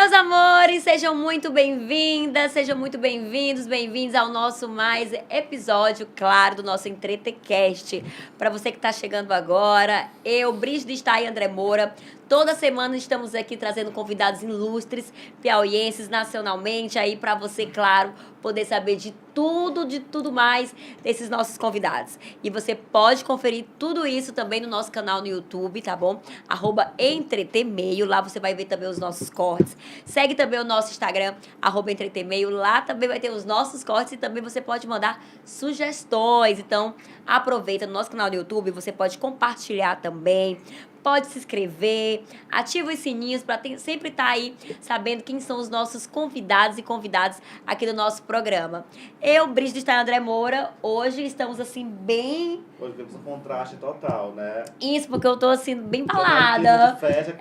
Meus amores, sejam muito bem-vindas, sejam muito bem-vindos, bem-vindos ao nosso mais episódio, claro, do nosso Entretecast. Para você que está chegando agora, eu, Brígida Está e André Moura, toda semana estamos aqui trazendo convidados ilustres, piauienses, nacionalmente, aí para você, claro, poder saber de tudo mais desses nossos convidados. E você pode conferir tudo isso também no nosso canal no YouTube, tá bom? @entretemeio, lá você vai ver também os nossos cortes. Segue também o nosso Instagram, @entretemeio, lá também vai ter os nossos cortes e também você pode mandar sugestões. Então, aproveita no nosso canal no YouTube, você pode compartilhar também, pode se inscrever, ativa os sininhos para sempre estar aí sabendo quem são os nossos convidados e convidadas aqui do nosso programa. Eu, Brígida Está e André Moura, hoje estamos assim bem... Hoje temos um contraste total, né? Isso, porque eu tô assim bem balada. De festa,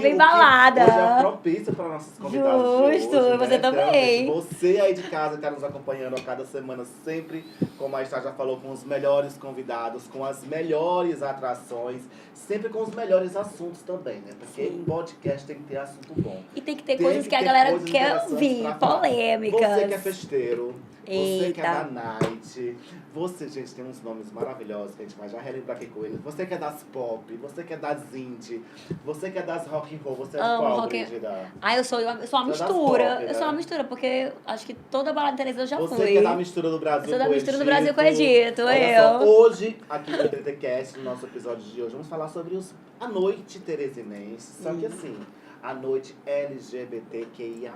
bem balada. Hoje é propício para nossos convidados. Justo, de hoje, você né? também. Então, você aí de casa que está nos acompanhando a cada semana, sempre, como a Está já falou, com os melhores convidados, com as melhores atrações, sempre com os melhores assuntos também, né? Porque podcast tem que ter assunto bom. E tem que ter coisas que a galera quer ouvir, polêmicas. Você que é festeiro, você que é da Eita. night, você, gente, tem uns nomes maravilhosos que a gente vai já relembrar aqui com eles. Você que é das pop, você que é das indie, você que é das rock and roll, você é de qual, Brígida? Eu sou uma Você é das mistura. pop, né? Eu sou uma mistura, porque acho que toda balada de televisão eu já Você fui. que é da mistura do Brasil Eu sou da com o mistura do Egito. Brasil com o Egito, Olha só, hoje, aqui no Entretecast, no nosso episódio de hoje, vamos falar sobre a noite teresinense. Só que assim, a noite LGBTQIA+,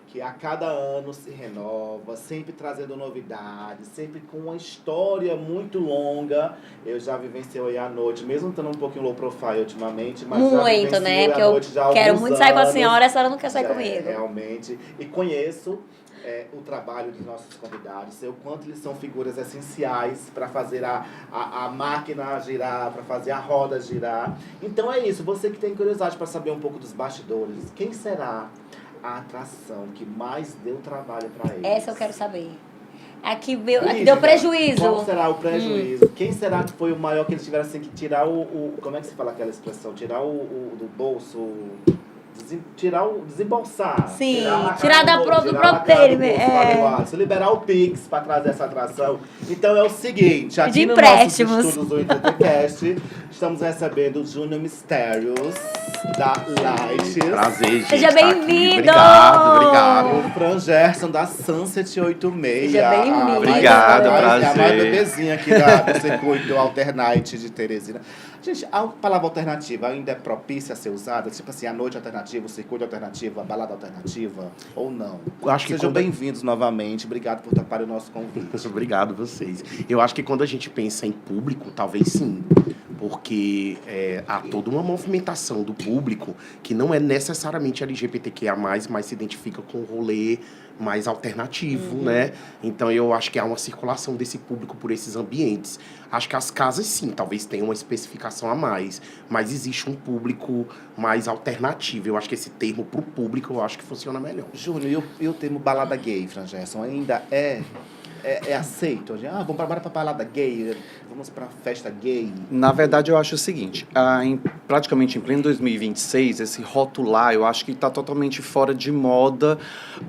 que a cada ano se renova, sempre trazendo novidades, sempre com uma história muito longa. Eu já vivenciei aí a noite, mesmo estando um pouquinho low profile ultimamente, mas já muito, vivenciei né? a Porque eu noite já há quero alguns muito sair com a anos. senhora, a senhora não quer sair Já comigo. Realmente. E conheço o trabalho dos nossos convidados, sei o quanto eles são figuras essenciais para fazer a máquina girar, para fazer a roda girar. Então é isso, você que tem curiosidade para saber um pouco dos bastidores, quem será a atração que mais deu trabalho para eles? Essa eu quero saber. Aqui deu Brígida, prejuízo. Qual será o prejuízo? Quem será que foi o maior que eles tiveram assim que tirar como é que se fala aquela expressão? Tirar o do bolso... desembolsar. Sim, tirar do próprio dele. Se liberar o Pix para trazer essa atração. Então é o seguinte, aqui De no nossos empréstimos. estudos do Entretecast, estamos recebendo o Júnior Mistérios da Light. Prazer, gente. Seja estar aqui. bem-vindo! Obrigado. O Fran Gerson da Sunset 86. Seja bem-vindo. Obrigado, É a mais prazer. bebezinha aqui do circuito Alternate de Teresina. Gente, a palavra alternativa ainda é propícia a ser usada? Tipo assim, a noite alternativa, o circuito alternativo, a balada alternativa, ou não? Eu acho que Sejam quando- bem-vindos novamente. Obrigado por toparem o nosso convite. Obrigado vocês. Eu acho que quando a gente pensa em público, talvez sim. Porque há toda uma movimentação do público que não é necessariamente LGBTQIA+, mas se identifica com o rolê mais alternativo, né? Então eu acho que há uma circulação desse público por esses ambientes. Acho que as casas sim, talvez tenham uma especificação a mais, mas existe um público mais alternativo. Eu acho que esse termo pro público, eu acho que funciona melhor. Júnior, e o termo balada gay, Fran Gerson, ainda é aceito? Vamos pra balada gay, vamos pra festa gay. Na verdade, eu acho o seguinte, praticamente em pleno 2026, esse rotular, eu acho que está totalmente fora de moda.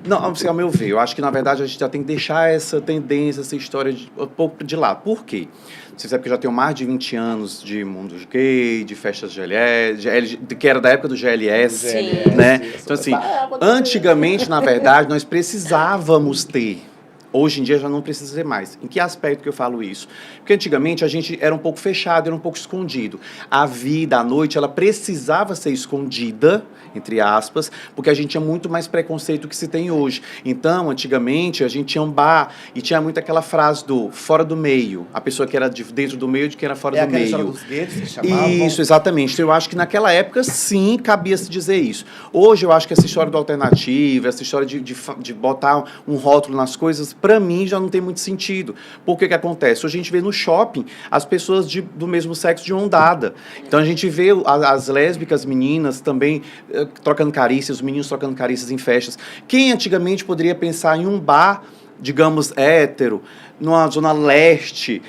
Não, assim, ao meu ver, eu acho que, na verdade, a gente já tem que deixar essa tendência, essa história um pouco de lado. Por quê? Você sabe que eu já tenho mais de 20 anos de mundos gay, de festas GLS, que era da época do GLS, Sim. né? Então, assim, antigamente, na verdade, nós precisávamos ter. Hoje em dia já não precisa ser mais. Em que aspecto que eu falo isso? Porque antigamente a gente era um pouco fechado, era um pouco escondido. A vida, a noite, ela precisava ser escondida, entre aspas, porque a gente tinha muito mais preconceito que se tem hoje. Então, antigamente, a gente tinha um bar e tinha muito aquela frase do fora do meio. A pessoa que era de dentro do meio de que era fora do aquela meio. história dos guetos que chamavam? Isso, exatamente. Então, eu acho que naquela época, sim, cabia se dizer isso. Hoje, eu acho que essa história do alternativo, essa história de botar um rótulo nas coisas, para mim, já não tem muito sentido. Porque o que acontece? Hoje a gente vê no shopping as pessoas do mesmo sexo de mão dada. Então, a gente vê as lésbicas, meninas, também trocando carícias, os meninos trocando carícias em festas. Quem antigamente poderia pensar em um bar, digamos, hétero, numa zona leste,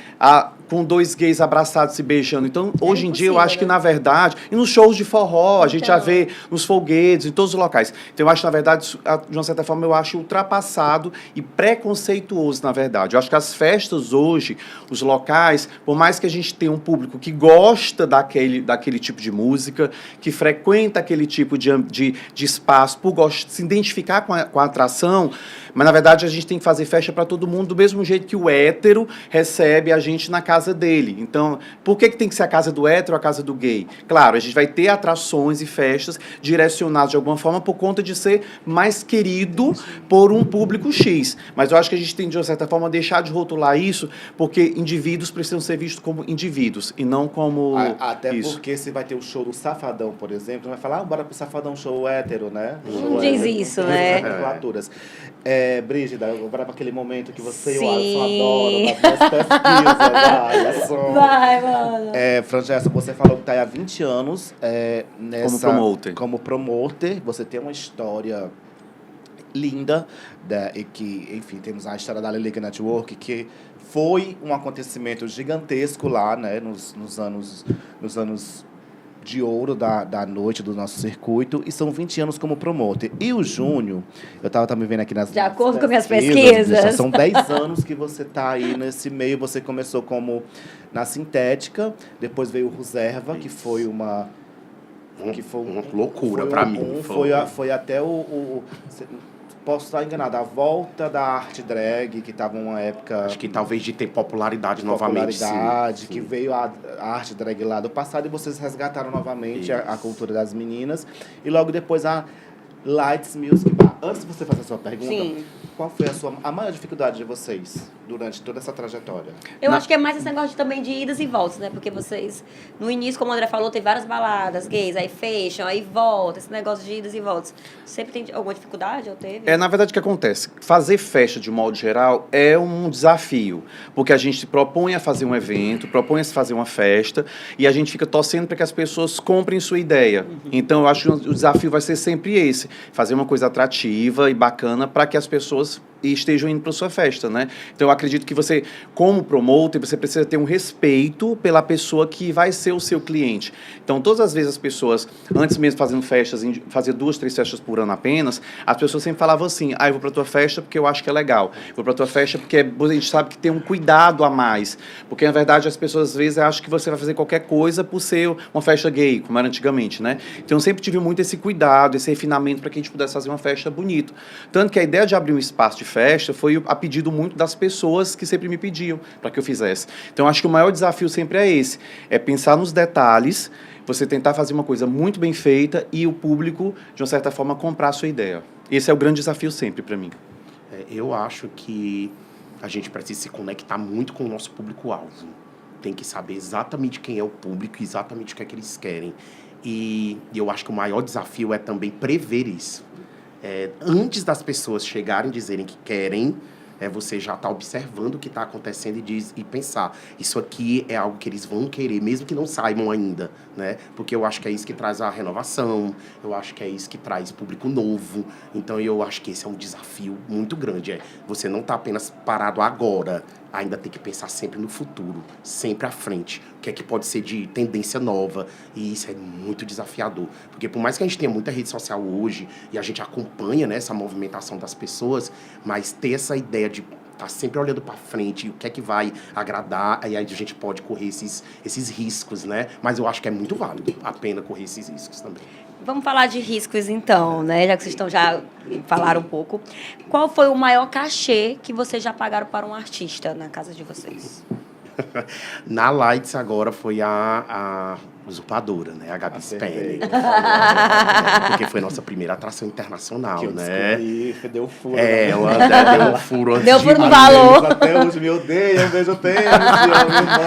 com 2 gays abraçados se beijando. Então, hoje em dia, eu impossível, acho que, né? na verdade, e nos shows de forró, a gente já Então. vê nos folguedos, em todos os locais. Então, eu acho, na verdade, isso, de uma certa forma, eu acho ultrapassado e preconceituoso, na verdade. Eu acho que as festas hoje, os locais, por mais que a gente tenha um público que gosta daquele tipo de música, que frequenta aquele tipo de espaço, por se identificar com a atração, mas, na verdade, a gente tem que fazer festa para todo mundo, do mesmo jeito que o hétero recebe a gente na casa dele. Então, por que tem que ser a casa do hétero ou a casa do gay? Claro, a gente vai ter atrações e festas direcionadas de alguma forma por conta de ser mais querido por um público X. Mas eu acho que a gente tem, de uma certa forma, deixar de rotular isso, porque indivíduos precisam ser vistos como indivíduos e não como Até isso. porque se vai ter o show do Safadão, por exemplo, vai falar, bora pro Safadão, show hétero, né? Não diz isso, né? Nomenclaturas. Brígida, bora pra aquele momento que você e o Sim. Alisson adoram, nas minhas pesquisas, vai, Alisson. Vai, mano. Francesca, você falou que tá aí há 20 anos Como promoter. Como promoter. Você tem uma história linda, e que, enfim, temos a história da Lilica Network, que foi um acontecimento gigantesco lá, né, nos anos de ouro da noite do nosso circuito, e são 20 anos como promoter. E o Júnior, eu estava também vendo aqui nas De acordo com minhas bicha, pesquisas. são 10 anos que você está aí nesse meio. Você começou como na Sintética, depois veio o Reserva, que foi uma loucura foi pra mim. Foi até posso estar enganado, a volta da arte drag, que estava uma época... Acho que talvez de ter popularidade novamente, sim. Que veio a arte drag lá do passado, e vocês resgataram novamente a cultura das meninas. E logo depois a Lights Music Bar. Antes de você fazer a sua pergunta, Sim. qual foi a maior dificuldade de vocês durante toda essa trajetória? Eu acho que é mais esse negócio também de idas e voltas, né? Porque vocês, no início, como o André falou, tem várias baladas gays, aí fecham, aí volta, esse negócio de idas e voltas. Sempre tem alguma dificuldade ou teve? Na verdade, o que acontece? Fazer festa, de modo geral, é um desafio, porque a gente se propõe a fazer um evento, propõe a fazer uma festa, e a gente fica torcendo para que as pessoas comprem sua ideia. Então, eu acho que o desafio vai ser sempre esse, fazer uma coisa atrativa e bacana para que as pessoas estejam indo para sua festa, né? Então, eu acredito que você, como promoter, você precisa ter um respeito pela pessoa que vai ser o seu cliente. Então, todas as vezes as pessoas, antes mesmo fazendo festas, fazer 2, 3 festas por ano apenas, as pessoas sempre falavam assim, eu vou para tua festa porque eu acho que é legal, vou para tua festa porque a gente sabe que tem um cuidado a mais, porque, na verdade, as pessoas, às vezes, acham que você vai fazer qualquer coisa por ser uma festa gay, como era antigamente, né? Então, eu sempre tive muito esse cuidado, esse refinamento para que a gente pudesse fazer uma festa bonita. Tanto que a ideia de abrir um espaço de festa foi a pedido muito das pessoas que sempre me pediam para que eu fizesse. Então, acho que o maior desafio sempre é esse, é pensar nos detalhes, você tentar fazer uma coisa muito bem feita e o público, de uma certa forma, comprar a sua ideia. Esse é o grande desafio sempre para mim. Eu acho que a gente precisa se conectar muito com o nosso público-alvo. Tem que saber exatamente quem é o público e exatamente o que é que eles querem. E eu acho que o maior desafio é também prever isso. Antes das pessoas chegarem e dizerem que querem, você já está observando o que está acontecendo e pensar, isso aqui é algo que eles vão querer, mesmo que não saibam ainda, né? Porque eu acho que é isso que traz a renovação, eu acho que é isso que traz público novo. Então, eu acho que esse é um desafio muito grande. Você não está apenas parado agora, ainda tem que pensar sempre no futuro, sempre à frente. O que é que pode ser de tendência nova, e isso é muito desafiador. Porque por mais que a gente tenha muita rede social hoje, e a gente acompanha, né, essa movimentação das pessoas, mas ter essa ideia de estar sempre olhando para frente, o que é que vai agradar, aí a gente pode correr esses riscos, né? Mas eu acho que é muito válido a pena correr esses riscos também. Vamos falar de riscos, então, né? Já que vocês já falaram um pouco. Qual foi o maior cachê que vocês já pagaram para um artista na casa de vocês? Na Lights agora foi a usurpadora, né? A Gabi Spelling. Porque foi nossa primeira atração internacional, que né? Deu furo. O André deu um furo antes. Deu furo no valor. Até hoje me odeia, eu vejo o tênis.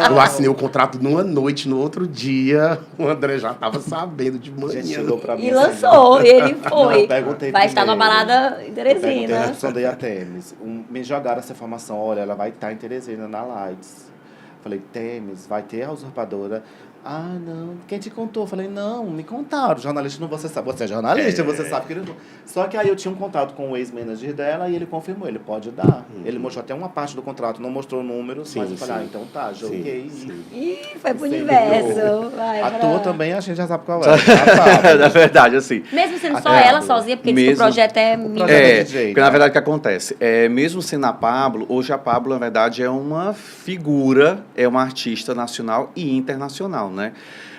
Eu assinei o contrato numa noite, no outro dia, o André já estava sabendo de manhã. Chegou pra mim, e lançou, e ele foi. Não, vai estar numa balada em Teresina. Eu perguntei a Temis. Me jogaram essa informação, olha, ela vai estar em Teresina, na Lights. Falei, Temis, vai ter a usurpadora, Ah, não. Quem te contou? Eu falei, não, me contaram. Jornalista não, você sabe. Você é jornalista, você sabe que ele não. Só que aí eu tinha um contato com o ex-manager dela e ele confirmou, ele pode dar. Ele mostrou até uma parte do contrato, não mostrou números, mas eu falei, então tá, joguei. Ih, foi pro Sim. universo. Vai, A pra- tua também a gente já sabe qual é. Na verdade, assim. Mesmo sendo só É, ela sozinha, porque diz que o mesmo- projeto é projeto minha. é DJ, Porque na né? verdade o que acontece? Mesmo sendo a Pablo, hoje a Pablo, na verdade, é uma figura, é uma artista nacional e internacional, né?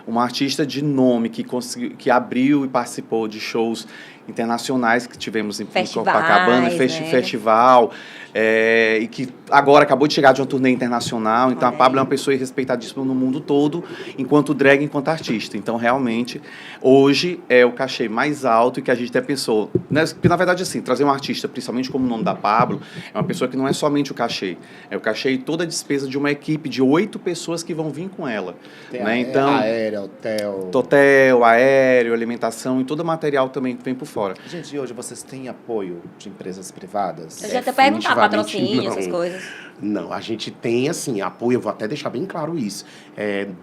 Uma artista de nome que abriu e participou de shows internacionais que tivemos em Festivais, Copacabana, né? festival, e que agora acabou de chegar de uma turnê internacional. Então, Olha a Pablo é aí. uma pessoa respeitadíssima no mundo todo, enquanto drag, enquanto artista. Então, realmente, hoje é o cachê mais alto e que a gente até pensou. Né? Porque, na verdade, assim, trazer um artista, principalmente como o nome da Pablo, é uma pessoa que não é somente o cachê. É o cachê e toda a despesa de uma equipe de 8 pessoas que vão vir com ela. Tem Né? Então, aéreo, hotel. hotel, aéreo, alimentação e todo o material também que vem por fora. Gente, e hoje vocês têm apoio de empresas privadas? Eu já até perguntar Definitivamente patrocínio, não. essas coisas. Não, a gente tem, assim, apoio, eu vou até deixar bem claro isso.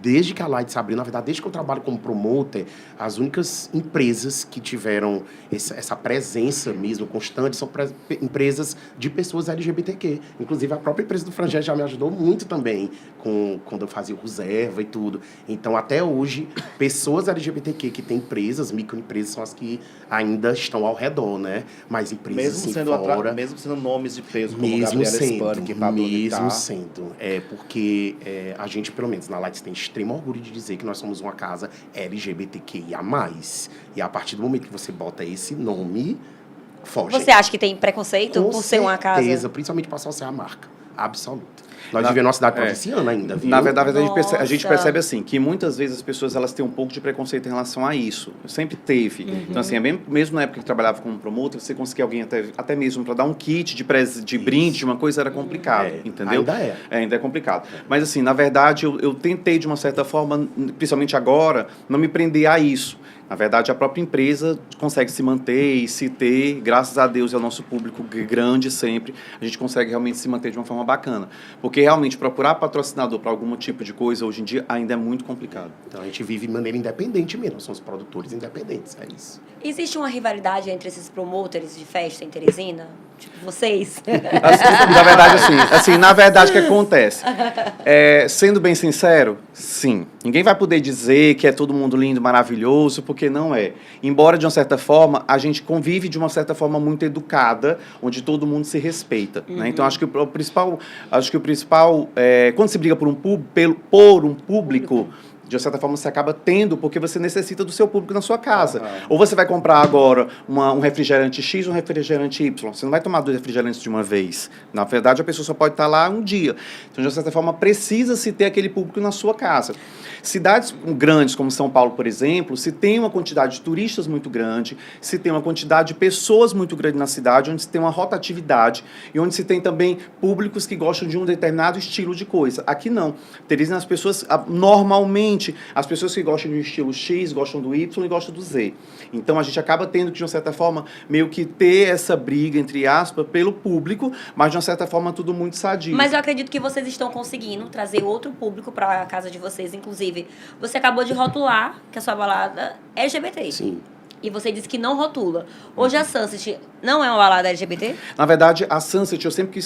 Desde que a Lights abriu, na verdade, desde que eu trabalho como promoter, as únicas empresas que tiveram essa presença mesmo constante são empresas de pessoas LGBTQ. Inclusive, a própria empresa do Frangé já me ajudou muito também quando eu fazia o reserva e tudo. Então, até hoje, pessoas LGBTQ que têm empresas, microempresas, são as que ainda estão ao redor, né? Mas empresas Mesmo assim, sendo, fora... mesmo sendo nomes de peso, como Mesmo Gabriela sendo, Spani, que Pablo mesmo Vittar. sendo. Porque a gente, pelo menos na Lights, tem extremo orgulho de dizer que nós somos uma casa LGBTQIA+. E a partir do momento que você bota esse nome, foge. Você acha que tem preconceito Com por ser uma casa? certeza, principalmente para associar a marca. Absoluta. Nós vivemos numa cidade provinciana ainda, viu? Na verdade, a gente Nossa. percebe assim, que muitas vezes as pessoas elas têm um pouco de preconceito em relação a isso. Sempre teve. Então, assim, mesmo na época que trabalhava como promotor, você conseguir alguém até mesmo para dar um kit de brinde, uma coisa era complicado, entendeu? Ainda é. Ainda é complicado. Mas, assim, na verdade, eu tentei, de uma certa forma, principalmente agora, não me prender a isso. Na verdade, a própria empresa consegue se manter e se ter, graças a Deus, é o nosso público grande sempre, a gente consegue realmente se manter de uma forma bacana. Porque realmente procurar patrocinador para algum tipo de coisa hoje em dia ainda é muito complicado. Então a gente vive de maneira independente mesmo, somos produtores independentes, é isso. Existe uma rivalidade entre esses promotores de festa em Teresina? Tipo, vocês? Na verdade, o que acontece? Sendo bem sincero, sim. Ninguém vai poder dizer que é todo mundo lindo, maravilhoso, porque não é. Embora, de uma certa forma, a gente convive de uma certa forma muito educada, onde todo mundo se respeita. Né? Então, acho que o principal, quando se briga por um público, de uma certa forma, você acaba tendo, porque você necessita do seu público na sua casa. Ou você vai comprar agora um refrigerante X ou um refrigerante Y. Você não vai tomar 2 refrigerantes de uma vez. Na verdade, a pessoa só pode estar lá um dia. Então, de uma certa forma, precisa-se ter aquele público na sua casa. Cidades grandes, como São Paulo, por exemplo, se tem uma quantidade de turistas muito grande, se tem uma quantidade de pessoas muito grande na cidade, onde se tem uma rotatividade e onde se tem também públicos que gostam de um determinado estilo de coisa. Aqui não. Teresina, as pessoas, normalmente, as pessoas que gostam de um estilo X, gostam do Y e gostam do Z. Então, a gente acaba tendo que, de uma certa forma, meio que ter essa briga, entre aspas, pelo público, mas, de uma certa forma, tudo muito sadio. Mas eu acredito que vocês estão conseguindo trazer outro público para a casa de vocês. Inclusive, você acabou de rotular que a sua balada é LGBT. Sim. E você disse que não rotula. Hoje a Sunset não é uma balada LGBT? Na verdade, a Sunset, eu sempre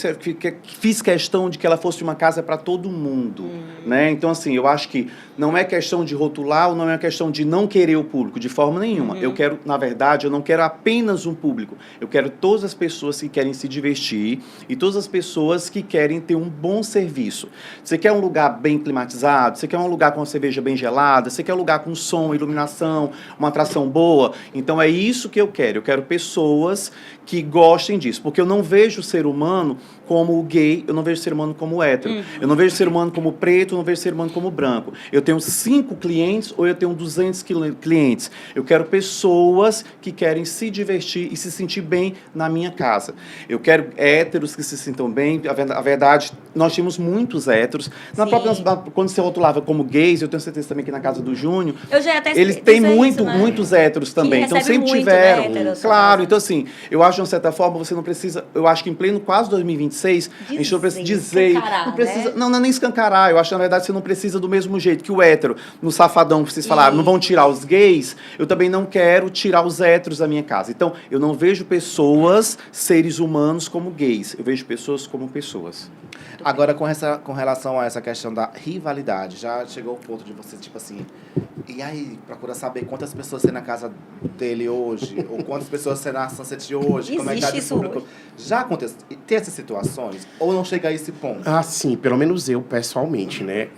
fiz questão de que ela fosse uma casa para todo mundo, né? Então, assim, eu acho que não é questão de rotular ou não é questão de não querer o público, de forma nenhuma. Eu quero, na verdade, eu não quero apenas um público. Eu quero todas as pessoas que querem se divertir e todas as pessoas que querem ter um bom serviço. Você quer um lugar bem climatizado? Você quer um lugar com uma cerveja bem gelada? Você quer um lugar com som, iluminação, uma atração boa? Então, é isso que eu quero. Eu quero pessoas que gostem disso. Porque eu não vejo o ser humano como gay, eu não vejo o ser humano como hétero. Eu não vejo o ser humano como preto, eu não vejo o ser humano como branco. Eu tenho 5 clientes ou eu tenho 200 clientes. Eu quero pessoas que querem se divertir e se sentir bem na minha casa. Eu quero héteros que se sintam bem. A verdade, nós tínhamos muitos héteros. Quando você rotulava como gays, eu tenho certeza também que na casa do Júnior, Eu já até eles têm pensei isso, né? muitos héteros também. também. Então recebe sempre muito, tiveram. né, héteros, Claro, assim. então assim, eu acho de uma certa forma você não precisa, eu acho que em pleno quase 2026, a gente não precisa dizer, escancarar, não precisa, né? não é nem escancarar, eu acho que na verdade você não precisa do mesmo jeito que o hétero, no Safadão vocês falaram, não vão tirar os gays, eu também não quero tirar os héteros da minha casa. Então, eu não vejo pessoas, seres humanos como gays, eu vejo pessoas como pessoas. Agora, com relação a essa questão da rivalidade, já chegou o ponto de você, tipo assim, e aí, procura saber quantas pessoas tem na casa dele hoje, ou quantas pessoas tem na Sunset hoje, como é que tá Existe de isso público. hoje? Já acontece, tem essas situações? Ou não chega a esse ponto? Ah, sim, pelo menos eu, pessoalmente, né?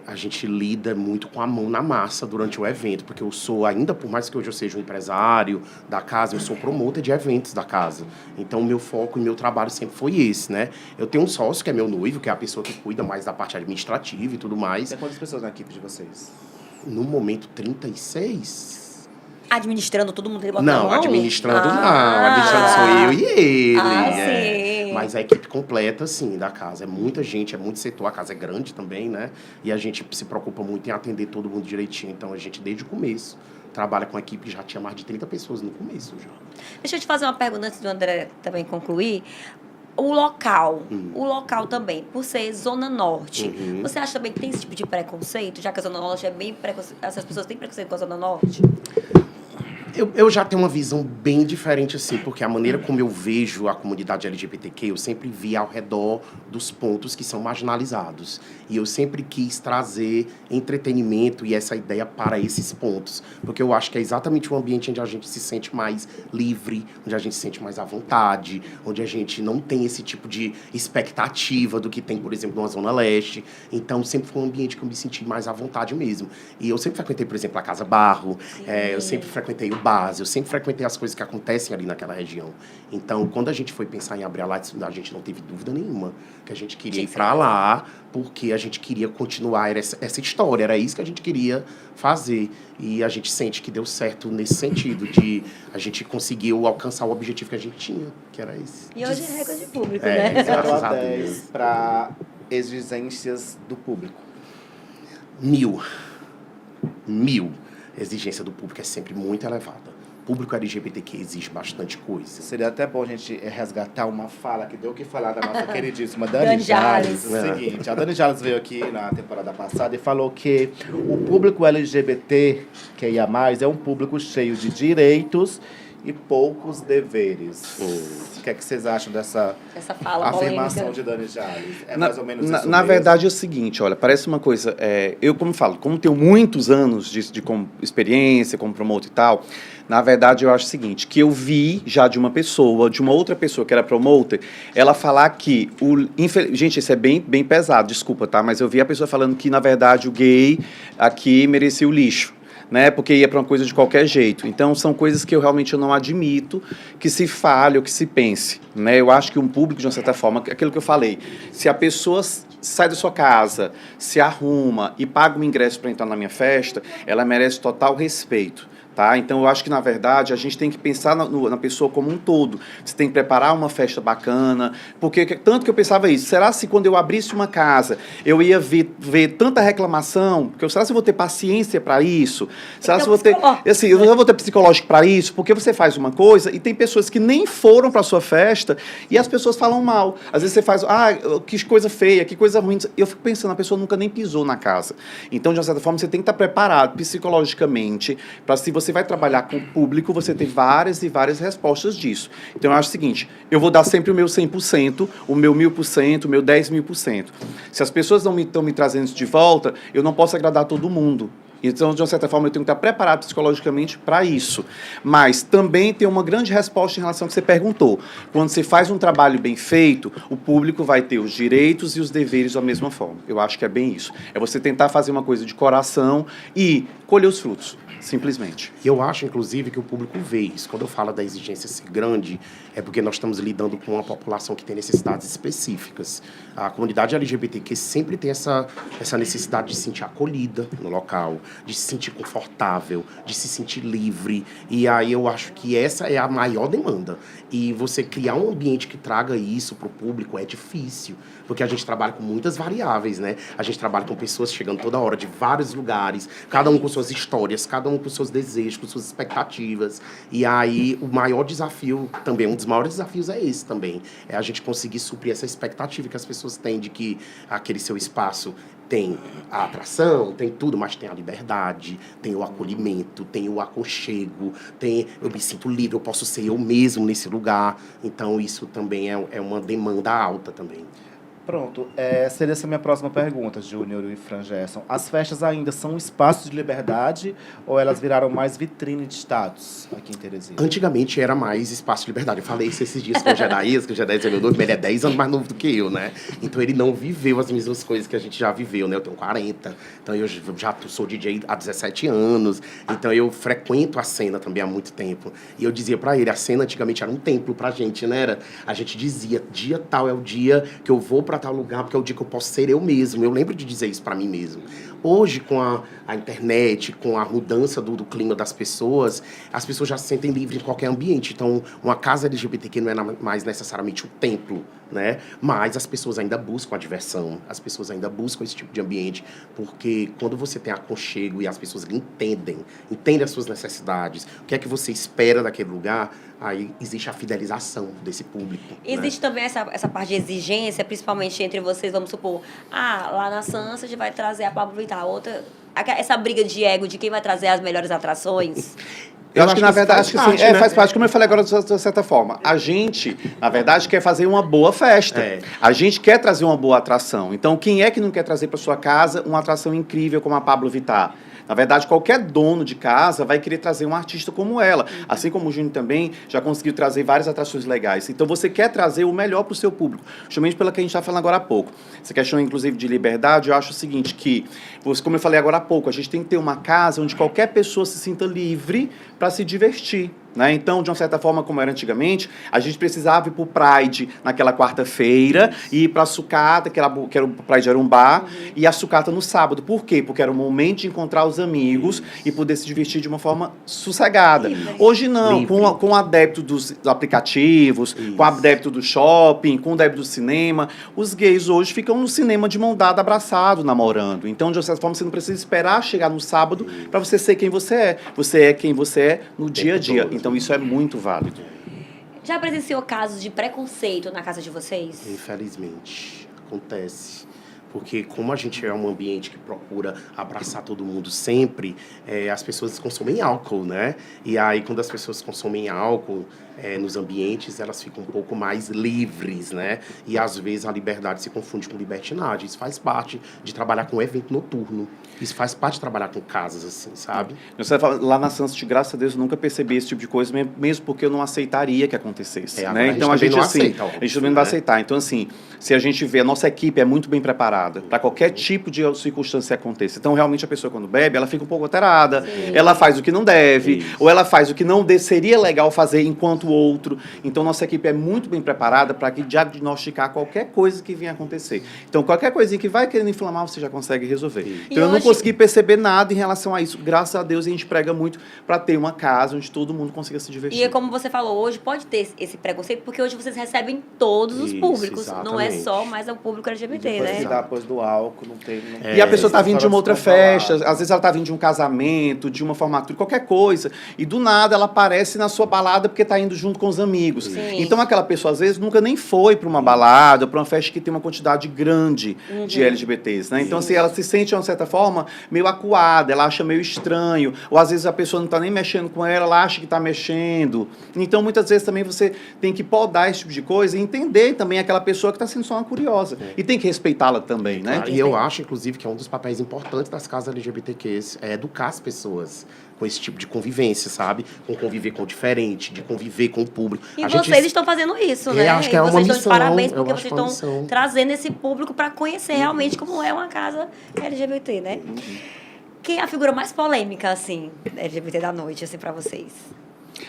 A gente lida muito com a mão na massa durante o evento, porque eu sou, ainda por mais que hoje eu seja um empresário da casa, eu sou promotor de eventos da casa. Então, o meu foco e meu trabalho sempre foi esse, né? Eu tenho um sócio, que é meu noivo, que é a pessoa que cuida mais da parte administrativa e tudo mais. Tem quantas pessoas na equipe de vocês? No momento, 36... Administrando todo mundo, ele bota Não, a mão? administrando não. Administrando sou eu e ele. Sim. Mas a equipe completa, sim, da casa. É muita gente, é muito setor. A casa é grande também, né? E a gente se preocupa muito em atender todo mundo direitinho. Então, a gente, desde o começo, trabalha com a equipe. Já tinha mais de 30 pessoas no começo, já. Deixa eu te fazer uma pergunta antes do André também concluir. O local também, por ser Zona Norte, você acha também que tem esse tipo de preconceito? Já que a Zona Norte é bem essas pessoas têm preconceito com a Zona Norte? Eu já tenho uma visão bem diferente, assim, porque a maneira como eu vejo a comunidade LGBTQ, eu sempre vi ao redor dos pontos que são marginalizados. E eu sempre quis trazer entretenimento e essa ideia para esses pontos. Porque eu acho que é exatamente o ambiente onde a gente se sente mais livre, onde a gente se sente mais à vontade, onde a gente não tem esse tipo de expectativa do que tem, por exemplo, numa Zona Leste. Então, sempre foi um ambiente que eu me senti mais à vontade mesmo. E eu sempre frequentei, por exemplo, a Casa Barro, eu sempre frequentei o base, eu sempre frequentei as coisas que acontecem ali naquela região. Então, quando a gente foi pensar em abrir a Lights, a gente não teve dúvida nenhuma que a gente queria ir para lá, porque a gente queria continuar essa história, era isso que a gente queria fazer. E a gente sente que deu certo nesse sentido, de a gente conseguiu alcançar o objetivo que a gente tinha, que era esse. E hoje é recorde de público, É, né? 0 Graças a a 10 Deus. para exigências do público. 1000. Exigência do público é sempre muito elevada. O público LGBTQ exige bastante coisa. Seria até bom a gente resgatar uma fala que deu o que falar da nossa queridíssima Dani Dani Jales. Jales. O seguinte, a Dani Jales veio aqui na temporada passada e falou que o público LGBT, que ia mais, é um público cheio de direitos e poucos deveres. O que é que vocês acham dessa Essa fala afirmação polêmica. de Dani Jales? É mais ou menos isso Na mesmo? verdade é o seguinte, olha, parece uma coisa, eu como falo, como tenho muitos anos de como experiência, como promotor e tal, na verdade eu acho o seguinte, que eu vi já de uma outra pessoa que era promoter, ela falar que, gente, isso é bem pesado, desculpa, tá, mas eu vi a pessoa falando que na verdade o gay aqui merecia o lixo. Né, porque ia para uma coisa de qualquer jeito. Então, são coisas que eu realmente não admito que se fale ou que se pense. Né? Eu acho que um público, de uma certa forma, aquilo que eu falei, se a pessoa sai da sua casa, se arruma e paga um ingresso para entrar na minha festa, ela merece total respeito. Tá? Então, eu acho que, na verdade, a gente tem que pensar na pessoa como um todo. Você tem que preparar uma festa bacana, porque tanto que eu pensava isso, será se quando eu abrisse uma casa, eu ia ver tanta reclamação? Porque será se eu vou ter paciência para isso? Será se eu vou ter... Assim, eu não vou ter psicológico para isso? Porque você faz uma coisa e tem pessoas que nem foram para sua festa e as pessoas falam mal. Às vezes você faz, que coisa feia, que coisa ruim. Eu fico pensando, a pessoa nunca nem pisou na casa. Então, de uma certa forma, você tem que estar preparado psicologicamente para, se você vai trabalhar com o público, você ter várias e várias respostas disso. Então, eu acho o seguinte, eu vou dar sempre o meu 100%, o meu 1000%, o meu 10.000%. Se as pessoas não estão me trazendo isso de volta, eu não posso agradar todo mundo. Então, de uma certa forma, eu tenho que estar preparado psicologicamente para isso. Mas também tem uma grande resposta em relação ao que você perguntou. Quando você faz um trabalho bem feito, o público vai ter os direitos e os deveres da mesma forma. Eu acho que é bem isso. É você tentar fazer uma coisa de coração e colher os frutos, simplesmente. Eu acho, inclusive, que o público vê isso. Quando eu falo da exigência ser grande, é porque nós estamos lidando com uma população que tem necessidades específicas. A comunidade LGBTQ sempre tem essa necessidade de se sentir acolhida no local, de se sentir confortável, de se sentir livre. E aí eu acho que essa é a maior demanda. E você criar um ambiente que traga isso para o público é difícil, porque a gente trabalha com muitas variáveis, né? A gente trabalha com pessoas chegando toda hora de vários lugares, cada um com suas histórias, cada um com seus desejos, com suas expectativas. E aí, o maior desafio também, um dos maiores desafios é esse também. É a gente conseguir suprir essa expectativa que as pessoas têm de que aquele seu espaço tem a atração, tem tudo, mas tem a liberdade, tem o acolhimento, tem o aconchego, eu me sinto livre, eu posso ser eu mesmo nesse lugar. Então, isso também é uma demanda alta também. Pronto, seria essa a minha próxima pergunta, Júnior e Fran Gerson. As festas ainda são um espaço de liberdade ou elas viraram mais vitrine de status aqui em Teresina? Antigamente era mais espaço de liberdade. Eu falei isso esses dias com o Gedaías, que o Gedaías é meu noivo, ele é 10 anos mais novo do que eu, né? Então ele não viveu as mesmas coisas que a gente já viveu, né? Eu tenho 40, então eu já sou DJ há 17 anos, então eu frequento a cena também há muito tempo. E eu dizia pra ele, a cena antigamente era um templo pra gente, né? A gente dizia, dia tal é o dia que eu vou pra tal lugar, porque é o dia que eu posso ser eu mesmo. Eu lembro de dizer isso pra mim mesmo. Hoje, com a internet, com a mudança do clima das pessoas, as pessoas já se sentem livres em qualquer ambiente. Então, uma casa LGBTQ não é mais necessariamente o templo, né? Mas as pessoas ainda buscam a diversão, as pessoas ainda buscam esse tipo de ambiente, porque quando você tem aconchego e as pessoas entendem as suas necessidades, o que é que você espera daquele lugar, aí existe a fidelização desse público. Existe também essa parte de exigência, principalmente entre vocês, vamos supor, lá na Sansa a gente vai trazer a Pablo Vittar, essa briga de ego de quem vai trazer as melhores atrações. Eu acho que, na verdade, acho que sim, né? faz parte, como eu falei agora, de certa forma. A gente, na verdade, quer fazer uma boa festa. A gente quer trazer uma boa atração. Então, quem é que não quer trazer para sua casa uma atração incrível como a Pablo Vittar? Na verdade, qualquer dono de casa vai querer trazer um artista como ela. Assim como o Júnior também já conseguiu trazer várias atrações legais. Então, você quer trazer o melhor para o seu público. Justamente pelo que a gente está falando agora há pouco. Essa questão, inclusive, de liberdade, eu acho o seguinte, que, como eu falei agora há pouco, a gente tem que ter uma casa onde qualquer pessoa se sinta livre para se divertir. Né? Então, de uma certa forma, como era antigamente, a gente precisava ir para o Pride naquela quarta-feira e ir para a sucata, que o Pride era um bar, e a sucata no sábado. Por quê? Porque era o momento de encontrar os amigos e poder se divertir de uma forma sossegada. Hoje não, com o adepto dos aplicativos, com o adepto do shopping, com o adepto do cinema, os gays hoje ficam no cinema de mão dada, abraçado, namorando. Então, de uma certa forma, você não precisa esperar chegar no sábado para você ser quem você é. Você é quem você é no dia a dia. Então, isso é muito válido. Já presenciou casos de preconceito na casa de vocês? Infelizmente, acontece. Porque como a gente é um ambiente que procura abraçar todo mundo sempre, as pessoas consomem álcool, né? E aí, quando as pessoas consomem álcool nos ambientes, elas ficam um pouco mais livres, né? E, às vezes, a liberdade se confunde com libertinagem. Isso faz parte de trabalhar com evento noturno. Isso faz parte de trabalhar com casas, assim, sabe? Lá na Sunset, graças a Deus, eu nunca percebi esse tipo de coisa, mesmo porque eu não aceitaria que acontecesse. Né? Então, a gente, assim, aceita, óbvio, a gente também não vai aceitar. Então, assim, se a gente vê, a nossa equipe é muito bem preparada para qualquer tipo de circunstância que aconteça. Então, realmente, a pessoa, quando bebe, ela fica um pouco alterada, ela faz o que não deve, ou ela faz o que não seria legal fazer enquanto o outro. Então, nossa equipe é muito bem preparada para diagnosticar qualquer coisa que venha acontecer. Então, qualquer coisinha que vai querendo inflamar, você já consegue resolver. Então, eu não consegui perceber nada em relação a isso. Graças a Deus, a gente prega muito para ter uma casa onde todo mundo consiga se divertir. E como você falou, hoje pode ter esse preconceito, porque hoje vocês recebem todos os públicos. Exatamente. Não é só mais o público LGBT, né? Depois do álcool, não tem... E a pessoa tá vindo de uma outra festa, às vezes ela tá vindo de um casamento, de uma formatura, qualquer coisa, e do nada ela aparece na sua balada porque tá indo junto com os amigos. Sim. Então aquela pessoa, às vezes, nunca nem foi para uma balada, para uma festa que tem uma quantidade grande de LGBTs, né? Então, assim, ela se sente, de uma certa forma, meio acuada, ela acha meio estranho, ou às vezes a pessoa não tá nem mexendo com ela acha que tá mexendo. Então, muitas vezes também você tem que podar esse tipo de coisa e entender também aquela pessoa que tá sendo só uma curiosa. E tem que respeitá-la também, né? E eu acho, inclusive, que é um dos papéis importantes das casas LGBTQs é educar as pessoas com esse tipo de convivência, sabe? Com conviver com o diferente, de conviver com o público. E vocês estão fazendo isso, né? Acho que é uma missão. Vocês estão de parabéns, porque vocês estão trazendo esse público para conhecer realmente como é uma casa LGBT, né? Quem é a figura mais polêmica, assim, LGBT da noite, assim, para vocês?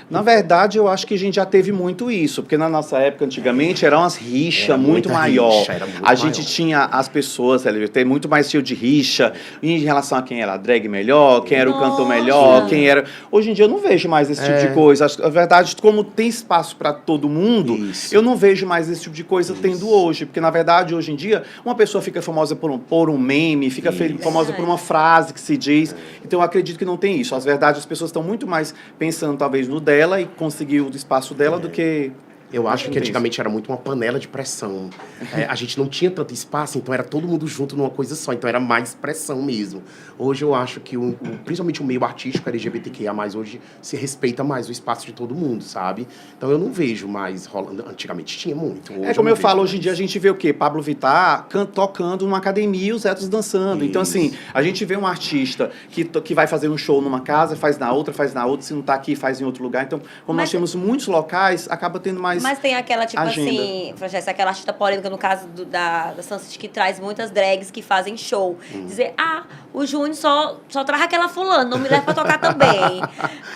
Na verdade, eu acho que a gente já teve muito isso, porque na nossa época, antigamente, eram as rixas Era muito muita maior. rixa, era muito A gente maior. tinha as pessoas LGBT muito mais cheio de rixa em relação a quem era a drag melhor, quem era o cantor melhor, Nossa. quem era... Hoje em dia eu não vejo mais esse tipo de coisa. Na verdade, como tem espaço para todo mundo, Isso. eu não vejo mais esse tipo de coisa tendo hoje. Porque, na verdade, hoje em dia, uma pessoa fica famosa por um meme, fica famosa por uma frase que se diz. Então, eu acredito que não tem isso. As verdades, as pessoas estão muito mais pensando, talvez, no dela e conseguir o espaço dela do que... Eu acho que antigamente era muito uma panela de pressão. A gente não tinha tanto espaço, então era todo mundo junto numa coisa só. Então era mais pressão mesmo. Hoje eu acho que, principalmente o meio artístico LGBTQIA+, hoje se respeita mais o espaço de todo mundo, sabe? Então eu não vejo mais rolando. Antigamente tinha muito. Hoje Como não eu vejo falo, mais. hoje em dia a gente vê o quê? Pablo Vittar tocando numa academia e os héteros dançando. Então, assim, a gente vê um artista que vai fazer um show numa casa, faz na outra, se não tá aqui, faz em outro lugar. Então, como nós temos muitos locais, acaba tendo mais... Mas tem aquela, tipo agenda. assim, Francesca, aquela artista polêmica, no caso da Sunset, que traz muitas drags que fazem show. Dizer, o Júnior só traz aquela fulana, não me leva pra tocar também.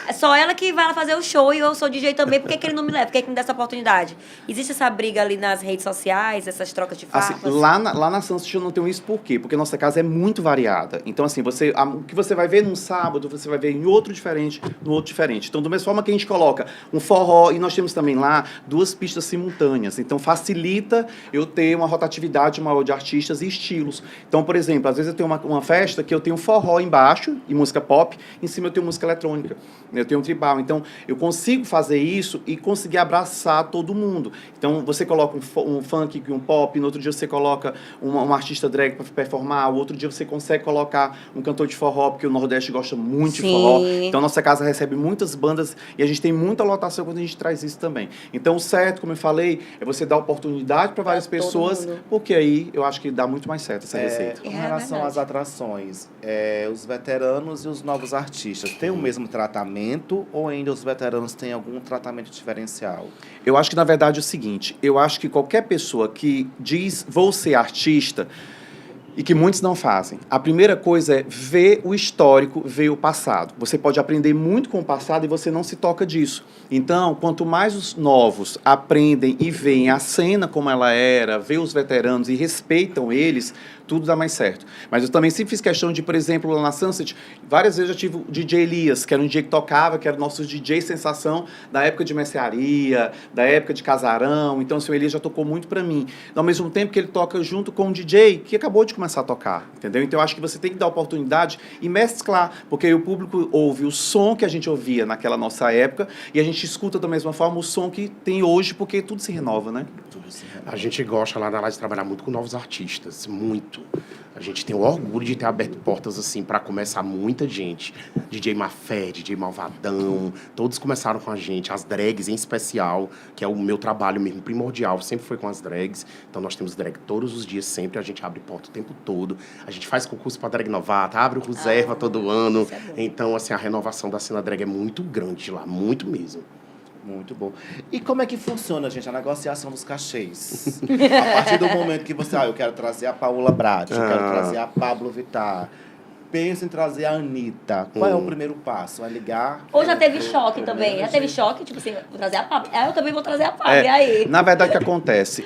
É só ela que vai lá fazer o show e eu sou DJ também, por que ele não me leva? Por que ele me dá essa oportunidade? Existe essa briga ali nas redes sociais, essas trocas de farpas? Assim, lá na Sunset eu não tenho isso por quê? Porque nossa casa é muito variada. Então, assim, o que você vai ver num sábado, você vai ver em outro diferente, no outro diferente. Então, da mesma forma que a gente coloca um forró, e nós temos também lá 2 pistas simultâneas. Então, facilita eu ter uma rotatividade maior de artistas e estilos. Então, por exemplo, às vezes eu tenho uma festa que eu tenho forró embaixo, e música pop, em cima eu tenho música eletrônica, eu tenho um tribal. Então, eu consigo fazer isso e conseguir abraçar todo mundo. Então, você coloca um funk e um pop, no outro dia você coloca uma artista drag para performar, o outro dia você consegue colocar um cantor de forró, porque o Nordeste gosta muito de forró. Então, nossa casa recebe muitas bandas e a gente tem muita lotação quando a gente traz isso também. Então, o certo, como eu falei, é você dar oportunidade para várias pessoas, porque aí eu acho que dá muito mais certo essa receita. Com relação às atrações, os veteranos e os novos artistas, têm o mesmo tratamento ou ainda os veteranos têm algum tratamento diferencial? Eu acho que, na verdade, é o seguinte, eu acho que qualquer pessoa que diz, vou ser artista, e que muitos não fazem. A primeira coisa é ver o histórico, ver o passado. Você pode aprender muito com o passado e você não se toca disso. Então, quanto mais os novos aprendem e veem a cena como ela era, vê os veteranos e respeitam eles, tudo dá mais certo. Mas eu também sempre fiz questão de, por exemplo, lá na Sunset, várias vezes eu tive o DJ Elias, que era um DJ que tocava, que era o nosso DJ sensação da época de mercearia, da época de casarão. Então, assim, o Elias já tocou muito pra mim. Ao mesmo tempo que ele toca junto com um DJ que acabou de começar a tocar, entendeu? Então, eu acho que você tem que dar oportunidade e mesclar, porque aí o público ouve o som que a gente ouvia naquela nossa época e a gente escuta da mesma forma o som que tem hoje, porque tudo se renova, né? A gente gosta lá na Laje de trabalhar muito com novos artistas, muito. A gente tem o orgulho de ter aberto portas assim para começar muita gente. DJ Mafé, DJ Malvadão, todos começaram com a gente. As drags em especial, que é o meu trabalho mesmo primordial, sempre foi com as drags. Então nós temos drag todos os dias, sempre a gente abre porta o tempo todo. A gente faz concurso para drag novata, abre o reserva todo ano. Então assim, a renovação da cena drag é muito grande lá, muito mesmo. Muito bom. E como é que funciona, gente, a negociação dos cachês? A partir do momento que você, eu quero trazer a Paola Brat, eu quero trazer a Pablo Vittar, penso em trazer a Anitta, qual é o primeiro passo? É ligar? Ou já teve choque também? Já teve choque? Tipo assim, vou trazer a Pablo. Eu também vou trazer a Pablo, e aí? Na verdade, o que acontece?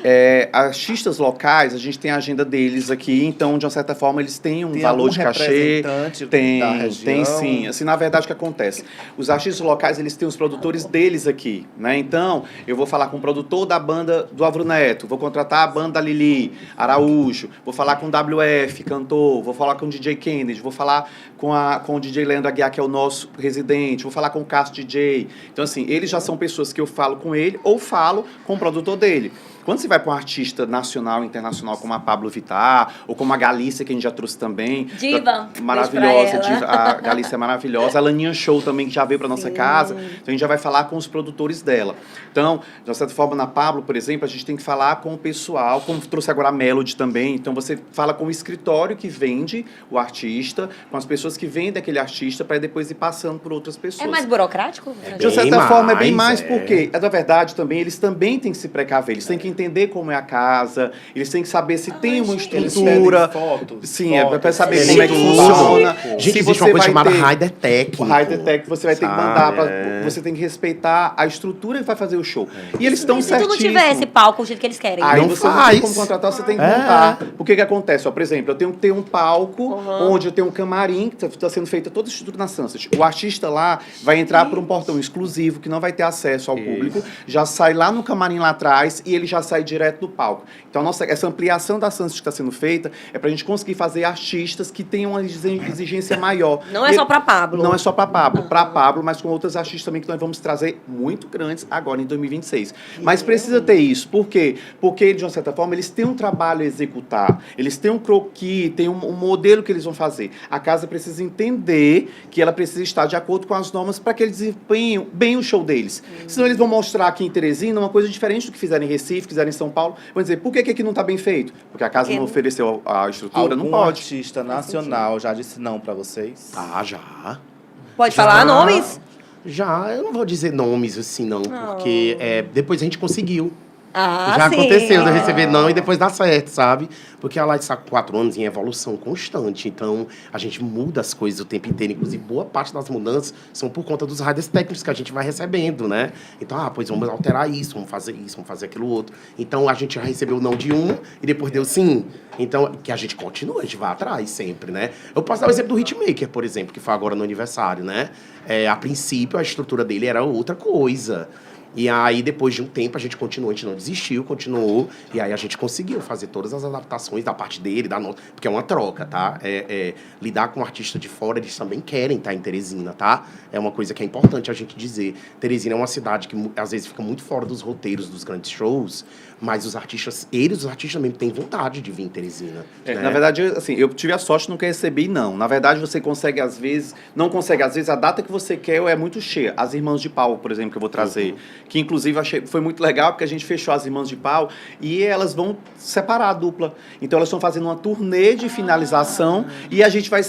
Artistas locais, a gente tem a agenda deles aqui, então, de uma certa forma, eles têm um valor de cachê. Tem sim. Assim, na verdade, o que acontece? Os artistas locais, eles têm os produtores deles aqui, né? Então, eu vou falar com o produtor da banda do Avro Neto, vou contratar a banda da Lili Araújo, vou falar com o WF, cantor, vou falar com o DJ Kennedy, vou falar com o DJ Leandro Aguiar, que é o nosso residente, vou falar com o Cássio DJ. Então, assim, eles já são pessoas que eu falo com ele ou falo com o produtor dele. Quando você vai para um artista nacional, internacional, como a Pablo Vittar, ou como a Galícia, que a gente já trouxe também. Diva. Maravilhosa, diva, a Galícia é maravilhosa. A Laninha Show também, que já veio para nossa casa. Então, a gente já vai falar com os produtores dela. Então, de uma certa forma, na Pablo, por exemplo, a gente tem que falar com o pessoal, como trouxe agora a Melody também. Então, você fala com o escritório que vende o artista, com as pessoas que vendem aquele artista, para depois ir passando por outras pessoas. É mais burocrático? De uma certa forma, é bem mais, é. porque, na verdade, também, eles também têm que se precaver. Eles têm que entender como é a casa, eles têm que saber se tem uma gente. estrutura. Fotos. Sim, é para saber Eles como é que tudo. funciona. Gente, Se existe você uma coisa vai chamada ter- rider técnico. O rider técnico você vai ter que sabe? mandar, É. você tem que respeitar a estrutura que vai fazer o show. E eles estão E se tu não certíssimos. tiver esse palco do jeito que eles querem? Aí Não você não faz. tem como contratar, você tem que É. montar. O que acontece? Ó, por exemplo, eu tenho que ter um palco Uhum. onde eu tenho um camarim, que está sendo feita toda a estrutura na Sunset. O artista lá vai entrar por um portão exclusivo, que não vai ter acesso ao público, já sai lá no camarim lá atrás e ele já sai direto do palco. Então, essa ampliação da Sunset que está sendo feita é para a gente conseguir fazer artistas que tenham uma exigência maior. Não é só pra Pablo. Não é só para Pablo. Para Pablo, mas com outros artistas também que nós vamos trazer muito grandes agora em 2026. Mas precisa ter isso. Por quê? Porque, de uma certa forma, eles têm um trabalho a executar. Eles têm um croquis, têm um modelo que eles vão fazer. A casa precisa entender que ela precisa estar de acordo com as normas para que eles desempenhem bem o show deles. Senão eles vão mostrar aqui em Teresina uma coisa diferente do que fizeram em Recife, fizeram em São Paulo. Vão dizer, por que aqui não está bem feito? Porque a casa Porque não ofereceu a estrutura? Algum Não pode. artista nacional já disse não pra vocês? Ah, já. Pode Já. falar nomes? Já, eu não vou dizer nomes assim, não, porque depois a gente conseguiu. Ah, Já sim. aconteceu de eu receber não e depois dá certo, sabe? Porque a Light está com 4 anos em evolução constante. Então, a gente muda as coisas o tempo inteiro. Inclusive, boa parte das mudanças são por conta dos riders técnicos que a gente vai recebendo, né? Então, pois vamos alterar isso, vamos fazer aquilo outro. Então, a gente já recebeu não de um e depois deu sim. Então, que a gente continua, a gente vai atrás sempre, né? Eu posso dar o exemplo do Hitmaker, por exemplo, que foi agora no aniversário, né? A princípio, a estrutura dele era outra coisa. E aí, depois de um tempo, a gente continuou, a gente não desistiu, continuou. E aí a gente conseguiu fazer todas as adaptações da parte dele, da nossa. Porque é uma troca, tá? Lidar com um artista de fora, eles também querem estar em Teresina, tá? É uma coisa que é importante a gente dizer. Teresina é uma cidade que às vezes fica muito fora dos roteiros dos grandes shows, mas os artistas mesmo têm vontade de vir em Teresina. Né? Na verdade, assim, eu tive a sorte de nunca receber, não. Na verdade, você consegue, às vezes, não consegue, às vezes, a data que você quer é muito cheia. As Irmãs de Pau, por exemplo, que eu vou trazer, que inclusive foi muito legal, porque a gente fechou as Irmãs de Pau e elas vão separar a dupla. Então, elas estão fazendo uma turnê de finalização e a gente vai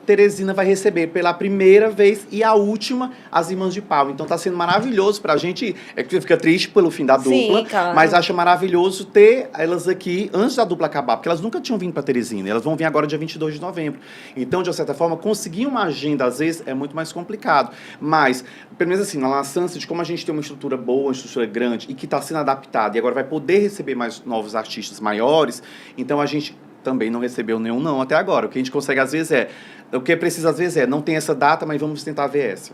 Teresina vai receber pela primeira vez e a última as Irmãs de Pau. Então, está sendo maravilhoso pra gente. É que fica triste pelo fim da Sim, dupla, claro. mas acho maravilhoso ter elas aqui antes da dupla acabar, porque elas nunca tinham vindo para Teresina, elas vão vir agora dia 22 de novembro. Então, de uma certa forma, conseguir uma agenda, às vezes, é muito mais complicado. Mas, pelo menos assim, na Sunset, como a gente tem uma estrutura boa, uma estrutura grande, e que está sendo adaptada, e agora vai poder receber mais novos artistas maiores, então a gente também não recebeu nenhum não até agora. O que a gente consegue, às vezes, o que precisa, às vezes, não tem essa data, mas vamos tentar ver essa.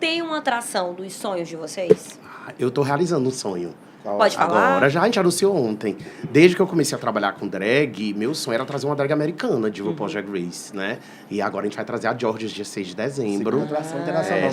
Tem uma atração dos sonhos de vocês? Eu tô realizando um sonho. Pode falar? Agora, já a gente anunciou ontem. Desde que eu comecei a trabalhar com drag, meu sonho era trazer uma drag americana de RuPaul's Drag Race, né? E agora a gente vai trazer a Georgia dia 6 de dezembro. Segunda atração internacional.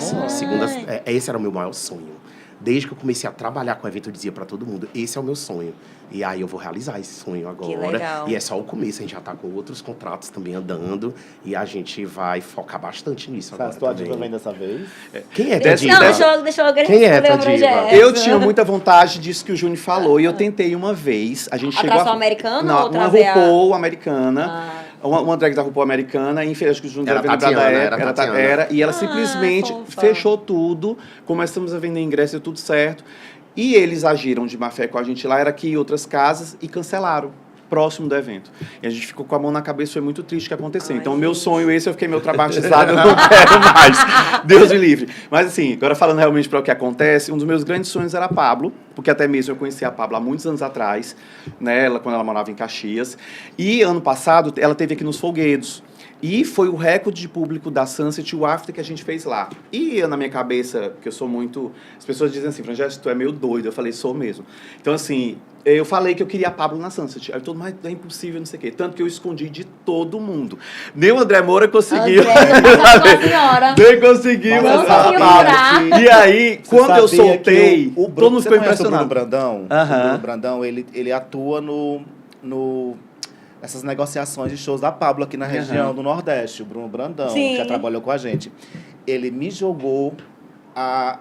Esse era o meu maior sonho. Desde que eu comecei a trabalhar com o evento, eu dizia pra todo mundo, esse é o meu sonho. E aí eu vou realizar esse sonho agora. Que legal. E é só o começo, a gente já tá com outros contratos também andando. E a gente vai focar bastante nisso agora Faz tua também. diva vem dessa vez? Quem é tua diva? Não, deixa eu Quem é responder tua o diva? projeto. Eu tinha muita vontade disso que o Júnior falou, e eu tentei uma vez. A gente chegou Atração americana Não, ou uma trazer a- RuPaul americana. Uma drag da RuPaul americana, e acho que o Júnior Era deve lembrar da Tatiana, época. era Tatiana. E ela simplesmente fofa. fechou tudo, começamos a vender ingresso, deu tudo certo. E eles agiram de má fé com a gente lá, era aqui em outras casas, e cancelaram. Próximo do evento. E a gente ficou com a mão na cabeça, foi muito triste o que aconteceu. Ai, então, o meu gente. sonho esse, eu fiquei meio traumatizado, eu não quero mais. Deus me livre. Mas assim, agora falando realmente para o que acontece, um dos meus grandes sonhos era a Pablo, porque até mesmo eu conheci a Pablo há muitos anos atrás, né, quando ela morava em Caxias. E ano passado, ela esteve aqui nos Folguedos. E foi o recorde de público da Sunset, o after que a gente fez lá. E eu, na minha cabeça, porque eu sou muito... As pessoas dizem assim, Francesco, tu é meio doido. Eu falei, sou mesmo. Então, assim, eu falei que eu queria a Pablo na Sunset. Aí todo mundo, é impossível, não sei o quê. Tanto que eu escondi de todo mundo. Nem o André Moura conseguiu. Nem conseguiu Mas a sabia Pablo. E aí, Você quando eu sabia soltei, que o todo mundo ficou você conhece impressionado. O Bruno Brandão? Aham. O Bruno Brandão, ele atua nessas negociações de shows da Pablo aqui na região do Nordeste. O Bruno Brandão, Sim. que já trabalhou com a gente. Ele me jogou,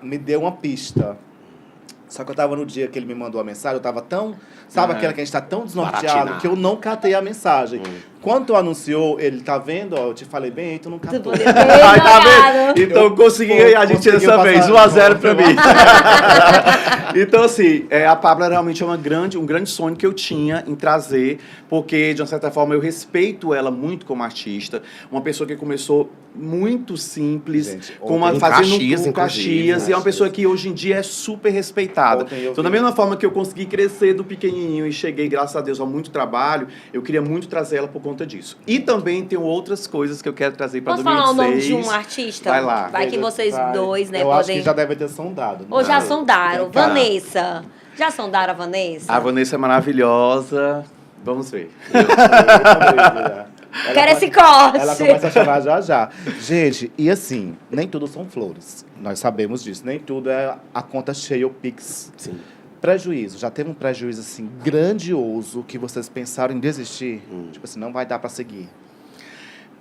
me deu uma pista. Só que eu tava no dia que ele me mandou a mensagem, eu tava tão... Sabe aquela que a gente tá tão desnorteado Baratinado. que eu não catei a mensagem. Quando tu anunciou, ele tá vendo, ó, eu te falei bem, aí tu não Tu captou. poderia ter Ai, tá jogado. vendo? Então eu consegui ganhar de ti Conseguiu dessa vez, passar. 1-0 pra mim. Então, assim, a Pablo realmente é um grande sonho que eu tinha em trazer, porque, de uma certa forma, eu respeito ela muito como artista. Uma pessoa que começou muito simples, Gente, em fazendo Caxias, um Caxias, e é uma pessoa que hoje em dia é super respeitada. Ontem eu Então, da vi. mesma forma que eu consegui crescer do pequenininho e cheguei, graças a Deus, a muito trabalho, eu queria muito trazer ela por conta disso. E também tenho outras coisas que eu quero trazer para Posso 2006. falar o nome de um artista? Vai lá. Vai que vocês dois, né, Eu acho podem... que já deve ter sondado. Ou já sondaram. Vem cá. Vanessa. Já sondaram a Vanessa? A Vanessa é maravilhosa. Vamos ver. Quero esse corte. Ela começa a chorar já já. Gente, e assim, nem tudo são flores. Nós sabemos disso. Nem tudo é a conta cheia ou Pix. Sim. Prejuízo. Já teve um prejuízo, assim, grandioso que vocês pensaram em desistir? Tipo assim, não vai dar pra seguir.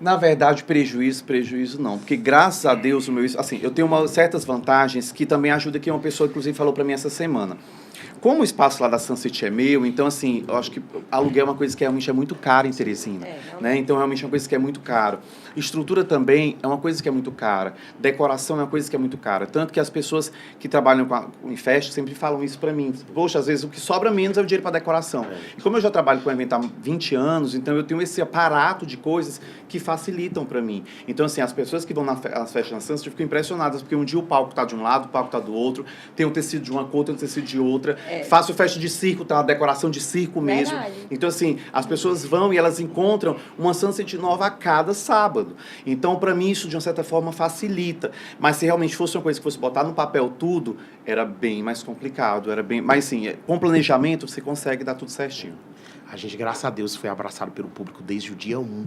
Na verdade, prejuízo não. Porque, graças a Deus, assim, eu tenho certas vantagens que também ajudam, que uma pessoa, inclusive, falou para mim essa semana. Como o espaço lá da Sunset é meu, então, assim, eu acho que aluguel é uma coisa que realmente é muito cara em Teresina. Né? Então, realmente é uma coisa que é muito caro. Estrutura também é uma coisa que é muito cara. Decoração é uma coisa que é muito cara. Tanto que as pessoas que trabalham em festa sempre falam isso para mim. Poxa, às vezes o que sobra menos é o dinheiro para decoração. E como eu já trabalho com evento há 20 anos, então eu tenho esse aparato de coisas que facilitam para mim. Então, assim, as pessoas que vão nas festas na Sunset ficam impressionadas, porque um dia o palco tá de um lado, o palco tá do outro, tem um tecido de uma cor, tem um tecido de outra. Faço festa de circo, tá uma decoração de circo mesmo. Verdade. Então, assim, as pessoas vão e elas encontram uma Sunset nova a cada sábado. Então, para mim, isso, de uma certa forma, facilita. Mas se realmente fosse uma coisa que fosse botar no papel tudo, era bem mais complicado. Mas, sim, com planejamento, você consegue dar tudo certinho. A gente, graças a Deus, foi abraçado pelo público desde o dia 1.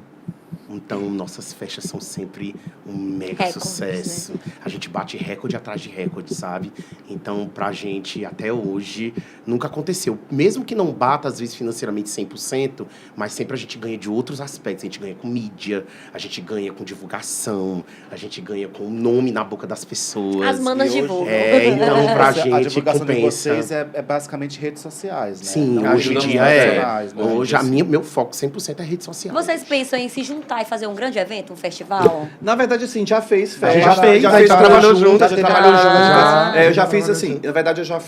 Então, nossas festas são sempre um mega Recordes, sucesso. A gente bate recorde atrás de recorde, sabe? Então, pra gente, até hoje, nunca aconteceu. Mesmo que não bata, às vezes, financeiramente 100%, mas sempre a gente ganha de outros aspectos. A gente ganha com mídia, a gente ganha com divulgação, a gente ganha com o nome na boca das pessoas. As manas E hoje- divulgam. Então, pra A gente, divulgação de compensa. vocês é basicamente redes sociais, né? Sim, Não hoje em ajuda dia muito é. profissionais, né? Hoje, meu foco 100% é rede social. Vocês pensam em se juntar e fazer um grande evento, um festival? Na verdade, assim, já fez A gente festa. já fez, trabalhou junto, junto, já trabalhou junto. já. Eu já fiz assim, na verdade eu já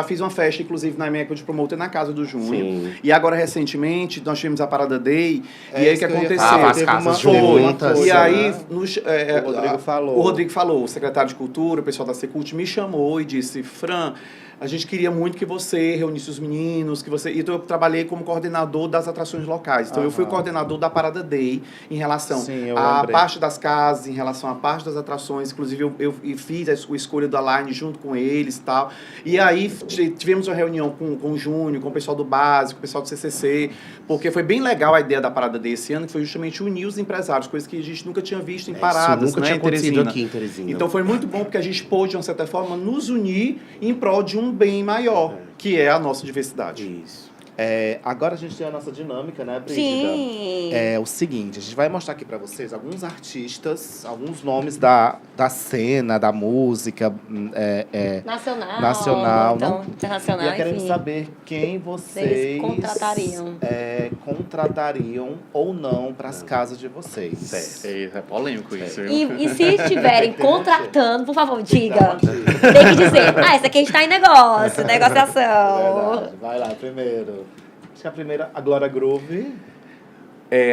fiz uma festa, inclusive, na minha época de promotor na casa do Júnior. Sim. E agora, recentemente, nós tivemos a Parada Day, e aí o que isso eu ia aconteceu? falar. As Teve casas uma- juntas. coisa, E aí, né? o Rodrigo falou, o secretário de Cultura, o pessoal da Secult me chamou e disse, Fran, a gente queria muito que você reunisse os meninos, Então eu trabalhei como coordenador das atrações locais. Então eu fui o coordenador da Parada Day em relação Sim, eu à lembrei. parte das casas, em relação à parte das atrações. Inclusive eu fiz a escolha da line junto com eles e tal. E aí tivemos uma reunião com o Júnior, com o pessoal do Básico, com o pessoal do CCC, porque foi bem legal a ideia da Parada Day esse ano, que foi justamente unir os empresários, coisa que a gente nunca tinha visto em paradas, Isso nunca né, tinha em acontecido Teresina. aqui em Teresina. Então foi muito bom porque a gente pôde, de uma certa forma, nos unir em prol de um bem maior, que é a nossa diversidade. Isso. Agora a gente tem a nossa dinâmica, né, Brígida? Sim. É o seguinte, a gente vai mostrar aqui pra vocês alguns artistas, alguns nomes da cena, da música Nacional. Então, não? internacional, E queremos enfim. saber quem vocês contratariam. Contratariam ou não para as casas de vocês. É polêmico isso. E se estiverem contratando, por favor, diga. Então, Tem que dizer, essa aqui a gente tá em negócio, negociação. verdade. Vai lá, primeiro. Acho que a primeira, a Glória Groove.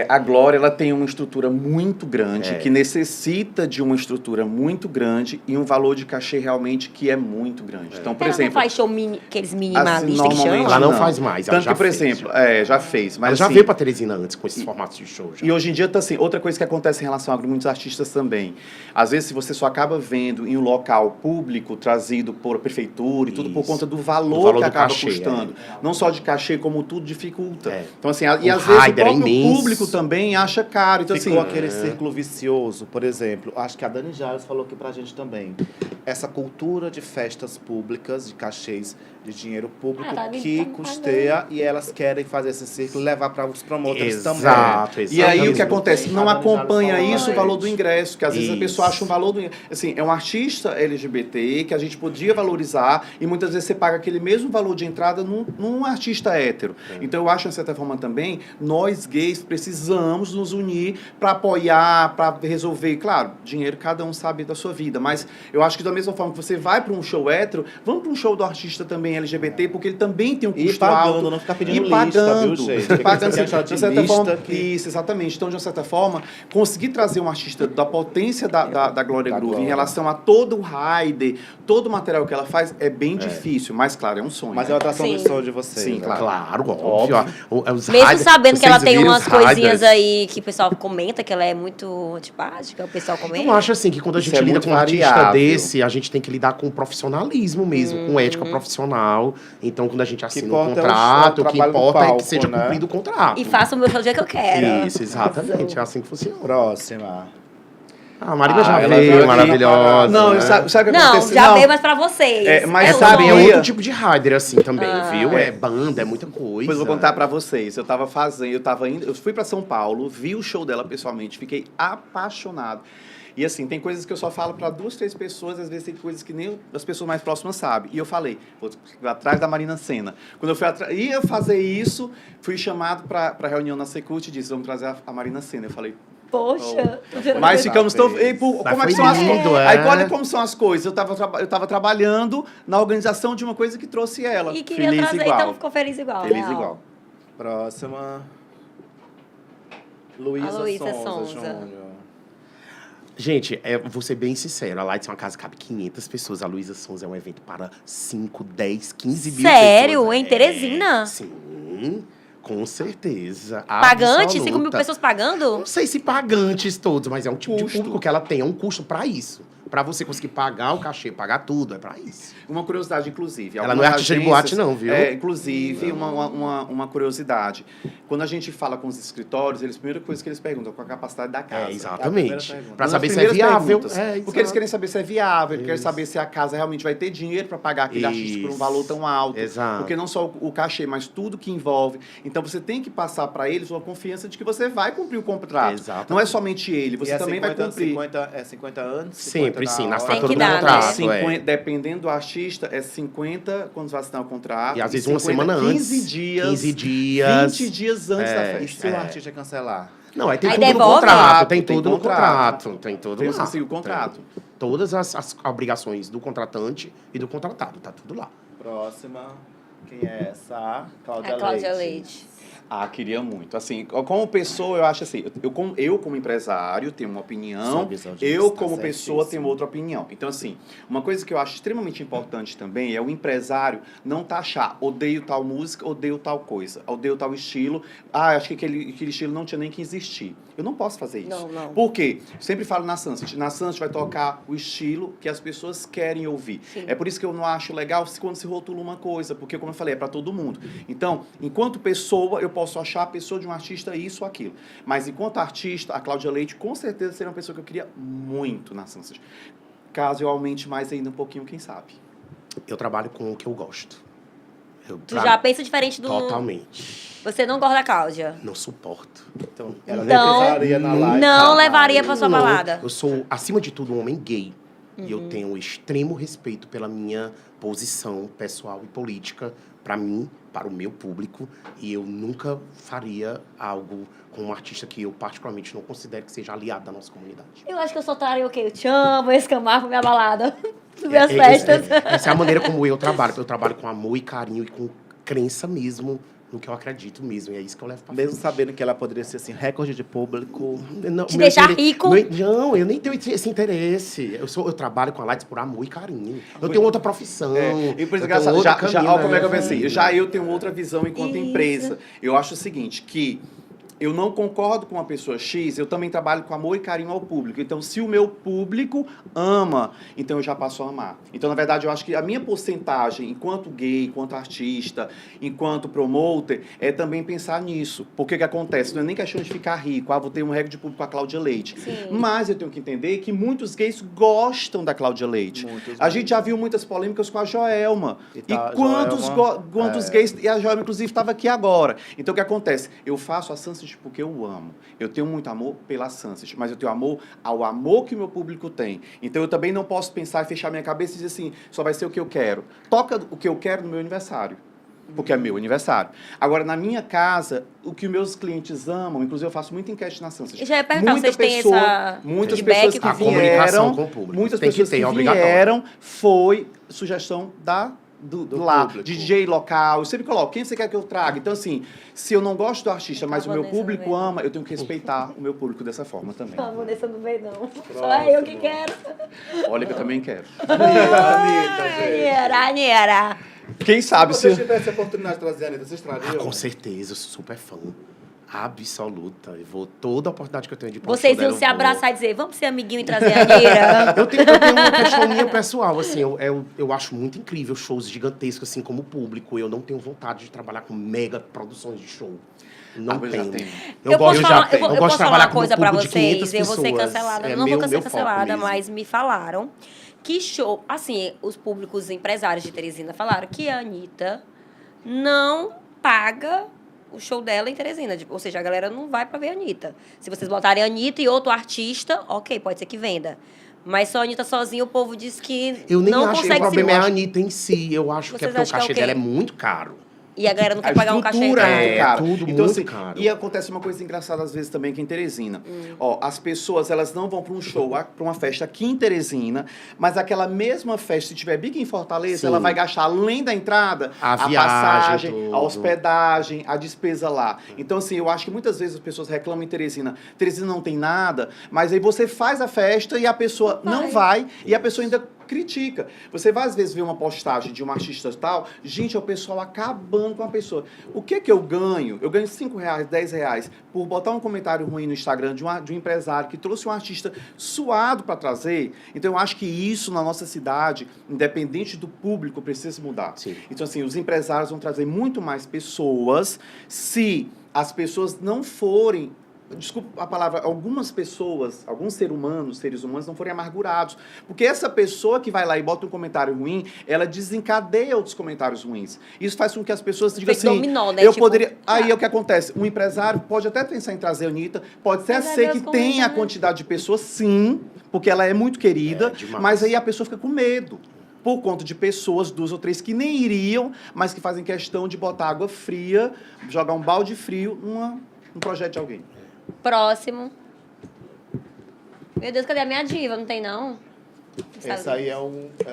A Glória, ela tem uma estrutura muito grande, É. que necessita de uma estrutura muito grande e um valor de cachê realmente que é muito grande. Então, por Ela exemplo, não faz show aqueles minimalistas que normalmente chamam? Ela não faz mais, ela Tanto já que, por fez. exemplo, já fez. Mas Ela já assim, veio pra Teresina antes com esses formatos de show. Já. E hoje em dia, tá assim, outra coisa que acontece em relação a muitos artistas também. Às vezes, você só acaba vendo em um local público, trazido por a prefeitura e tudo por Isso. conta do Do valor valor que do acaba cachê, custando. Não só de cachê, como tudo dificulta. É. Então, assim, e O às vezes o rider é próprio imenso. público também acha caro. Então, Ficou assim, aquele círculo vicioso, por exemplo. Acho que a Dani Jales falou aqui pra gente também. Essa cultura de festas públicas, de cachês, de dinheiro público tá que custeia e elas querem fazer esse círculo e levar para os promotores também. Exato, E aí o que Exatamente. acontece? Não A Dani Jales acompanha falou isso o pra valor gente. do ingresso, que às vezes a Isso. pessoa acha um valor do assim, é um artista LGBT que a gente podia valorizar e muitas vezes você paga aquele mesmo valor de entrada num artista hétero. Então eu acho, de certa forma também, nós gays precisamos nos unir para apoiar, para resolver. Claro, dinheiro cada um sabe da sua vida, mas eu acho que da mesma forma que você vai para um show hétero, vamos para um show do artista também LGBT, porque ele também tem um custo E pagando, alto. não ficar pedindo E lista, pagando, viu, gente? e pagando, Tem que achar de certa lista forma, que- isso, exatamente. Então, de uma certa forma, conseguir trazer um artista da potência da Glória Da Groove em Glória. relação a todo o rider, todo o material que ela faz, é bem difícil, mas claro, é um sonho. Mas é uma atração Sim. do sonho de vocês. Sim, né? Claro, óbvio. Os Mesmo riders- sabendo que ela vocês tem viram umas os coisinhas riders? aí que o pessoal comenta, que ela é muito antipática, o pessoal comenta. Eu acho assim que quando a Isso gente é lida muito com um artista variável. desse, a gente tem que lidar com profissionalismo mesmo, com ética profissional. Então, quando a gente assina um importa é o contrato, o que trabalho no importa é palco, que seja né? cumprido o contrato. E faça o meu show do jeito que eu quero. Isso, exatamente. É assim que funciona. Próxima. A Marina já ela veio, veio aqui maravilhosa. Não, né? sabe o que Não, acontece? já veio, mas pra vocês. É, mas o sabe, É nome. outro tipo de rider, assim, também, viu? É. É banda, é muita coisa. Depois eu vou contar pra vocês. Eu fui pra São Paulo, vi o show dela pessoalmente, fiquei apaixonado. E assim, tem coisas que eu só falo pra 2, 3 pessoas, às vezes tem coisas que nem as pessoas mais próximas sabem. E eu falei, vou atrás da Marina Sena. Quando eu ia fazer isso, fui chamado pra reunião na Secult e disse, vamos trazer a Marina Sena. Eu falei, Poxa. mas ficamos tão... E, Mas como é foi que são as lindo, coisas? é. Aí, olha como são as coisas. Eu tava trabalhando na organização de uma coisa que trouxe ela. E queria Feliz trazer, igual. então ficou feliz igual. Feliz Real. igual. Próxima. A Luísa Luísa Sonza Sonza. Júnior. Gente, vou ser bem sincero. A Lights é uma casa que cabe 500 pessoas. A Luísa Sonza é um evento para 5, 10, 15 mil Sério? pessoas. Em Teresina? Sim, com certeza. Pagante? 5 mil absoluta. pessoas pagando? Não sei se pagantes todos, mas é um tipo de Custo. público que ela tem. É um custo para isso. Para você conseguir pagar o cachê, pagar tudo, é para isso. Uma curiosidade, inclusive. Ela não é artista de boate, não, viu? Inclusive, uma curiosidade. Quando a gente fala com os escritórios, a primeira coisa que eles perguntam qual a capacidade da casa. É, exatamente. pergunta. Para Uma saber das se é primeiras viável. perguntas. É, Porque eles exato. querem saber se é viável, eles querem Isso. saber se a casa realmente vai ter dinheiro para pagar aquele artista por um Isso. valor tão alto. Exato. Porque não só o cachê, mas tudo que envolve. Então você tem que passar para eles uma confiança de que você vai cumprir o contrato. Exatamente. Não é somente ele, você E é também 50, vai cumprir. 50 anos? 50 Sempre, na sim, na hora? Tem assinatura que do dar, né? contrato. 50, dependendo do artista, é 50 quando vai assinar o contrato. E às vezes 50, uma semana 15 antes. dias. 15 dias. 20 dias antes da E festa. se o artista cancelar? Não, aí tem Aí tudo no devolve? contrato. Tem Tem tudo no contrato. contrato. Tem tudo Tem que lá. conseguir o contrato. Tem todas as obrigações do contratante e do contratado. Tá tudo lá. Próxima. Quem é essa? Cláudia É a Cláudia Leite. Leite. Ah, queria muito. Assim, como pessoa, eu acho assim, eu como empresário tenho uma opinião, Sua visão de eu vista como tá pessoa certíssimo. tenho outra opinião. Então, assim, uma coisa que eu acho extremamente importante também é o empresário não taxar, odeio tal música, odeio tal coisa, odeio tal estilo, acho que aquele estilo não tinha nem que existir. Eu não posso fazer isso. Não, não. Por quê? Sempre falo na Sunset. Na Sunset vai tocar o estilo que as pessoas querem ouvir. Sim. É por isso que eu não acho legal quando se rotula uma coisa, porque, como eu falei, é para todo mundo. Então, enquanto pessoa, eu posso achar a pessoa de um artista isso ou aquilo. Mas, enquanto artista, a Cláudia Leite, com certeza, seria uma pessoa que eu queria muito na Sunset. Caso eu aumente mais ainda um pouquinho, quem sabe. Eu trabalho com o que eu gosto. Tu já pensa diferente do... Totalmente. Você não gosta da Cláudia? Não suporto. Então, ela Então, represaria na live. não tá? levaria pra sua Não, balada. Eu sou, acima de tudo, um homem gay. E eu tenho extremo respeito pela minha posição pessoal e política, para mim, para o meu público. E eu nunca faria algo com um artista que eu particularmente não considero que seja aliado da nossa comunidade. Eu acho que eu soltaria o quê? Eu te amo, escamar pra minha balada. Nas minhas festas. Essa é a maneira como eu trabalho. Eu trabalho com amor e carinho e com crença mesmo no que eu acredito mesmo. E é isso que eu levo pra Mesmo frente. sabendo que ela poderia ser assim, recorde de público. Não, Te meu deixar interesse- rico. Não, eu nem tenho esse interesse. Eu trabalho com a Lights por amor e carinho. Eu tenho outra profissão. E por isso, eu tenho engraçado, outro já, caminho ó, na como é que eu minha pensei? vida. Já eu tenho outra visão enquanto Isso. empresa. Eu acho o seguinte, que eu não concordo com uma pessoa X, eu também trabalho com amor e carinho ao público. Então, se o meu público ama, então eu já passo a amar. Então, na verdade, eu acho que a minha porcentagem, enquanto gay, enquanto artista, enquanto promoter, é também pensar nisso. Porque o que acontece? Não é nem questão de ficar rico, vou ter um recorde de público com a Cláudia Leite. Sim. Mas eu tenho que entender que muitos gays gostam da Cláudia Leite. Muitos A gente já viu muitas polêmicas com a Joelma. E E tá, quantos, Joelma, quantos gays... E a Joelma, inclusive, estava aqui agora. Então, o que acontece? Eu faço a Sunset porque eu amo. Eu tenho muito amor pela Sunset, mas eu tenho amor ao amor que o meu público tem. Então, eu também não posso pensar e fechar minha cabeça e dizer assim, só vai ser o que eu quero. Toca o que eu quero no meu aniversário. porque é meu aniversário. Agora, na minha casa, o que os meus clientes amam, inclusive eu faço muita enquete na Sunset. Eu já ia perguntar, Muita vocês têm essa muitas feedback pessoas que com a comunicação vieram, com o público. muitas Tem que pessoas ter, que é obrigatório. vieram, foi sugestão do lá, público. DJ local, eu sempre coloco, quem você quer que eu traga? Então, assim, se eu não gosto do artista, mas o meu Vanessa público não veio. ama, eu tenho que respeitar o meu público dessa forma também. A Vanessa não veio, não. Só eu que quero. Olha que eu também quero. Anitta, gente. Anitta. Quem sabe Se eu se... tivesse a oportunidade de trazer a Anitta, vocês trariam? Com certeza, eu sou super fã. Absoluta. Eu vou toda a oportunidade que eu tenho de ir pra um Vocês show iam dela, se eu vou. abraçar e dizer, vamos ser amiguinho e trazer a Anitta? Eu tenho uma questão minha pessoal, assim, eu acho muito incrível shows gigantescos, assim, como público. Eu não tenho vontade de trabalhar com mega produções de show. Não mas já tenho. tem. Eu posso falar, eu gosto de posso falar trabalhar uma com um coisa pra público de vocês, 500 eu vou ser pessoas. cancelada. É Não vou ser meu foco cancelada, mesmo. mas me falaram que show... Assim, os públicos empresários de Teresina falaram que a Anitta não paga o show dela em Teresina. Ou seja, a galera não vai pra ver a Anitta. Se vocês botarem a Anitta e outro artista, ok, pode ser que venda. Mas só a Anitta sozinha, o povo diz que Eu nem não acho que o consegue problema se... é a Anitta em si. Eu acho que é Vocês porque o acham que é cachê o quê? dela é muito caro. E a galera não A quer pagar um cachê. estrutura é muito cara. tudo Então, muito assim, caro. E acontece uma coisa engraçada às vezes também aqui em Teresina. Ó, as pessoas, elas não vão para um show, para uma festa aqui em Teresina, mas aquela mesma festa, se tiver big em Fortaleza, Sim. ela vai gastar, além da entrada, A viagem, passagem, tudo. a hospedagem, a despesa lá. Então, assim, eu acho que muitas vezes as pessoas reclamam em Teresina. Teresina não tem nada, mas aí você faz a festa e a pessoa não vai e a pessoa ainda critica. Você vai, às vezes, ver uma postagem de um artista tal, gente, é o pessoal acabando com a pessoa. O que que eu ganho? Eu ganho R$5, R$10 por botar um comentário ruim no Instagram de um empresário que trouxe um artista suado para trazer. Então, eu acho que isso, na nossa cidade, independente do público, precisa mudar. Sim. Então, assim, os empresários vão trazer muito mais pessoas se as pessoas não forem... Desculpa a palavra, algumas pessoas, alguns seres humanos não forem amargurados. Porque essa pessoa que vai lá e bota um comentário ruim, ela desencadeia outros comentários ruins. Isso faz com que as pessoas digam assim... dominó, né? Eu Tipo, poderia... Aí é o que acontece. Um empresário pode até pensar em trazer a Anitta, pode até Mas aí ser Deus que tenha a né? quantidade de pessoas, sim, porque ela é muito querida, demais. mas aí a pessoa fica com medo. Por conta de pessoas, 2 ou 3, que nem iriam, mas que fazem questão de botar água fria, jogar um balde frio num projeto de alguém. Próximo. Meu Deus, cadê a minha diva? Não tem, não? Esse aí é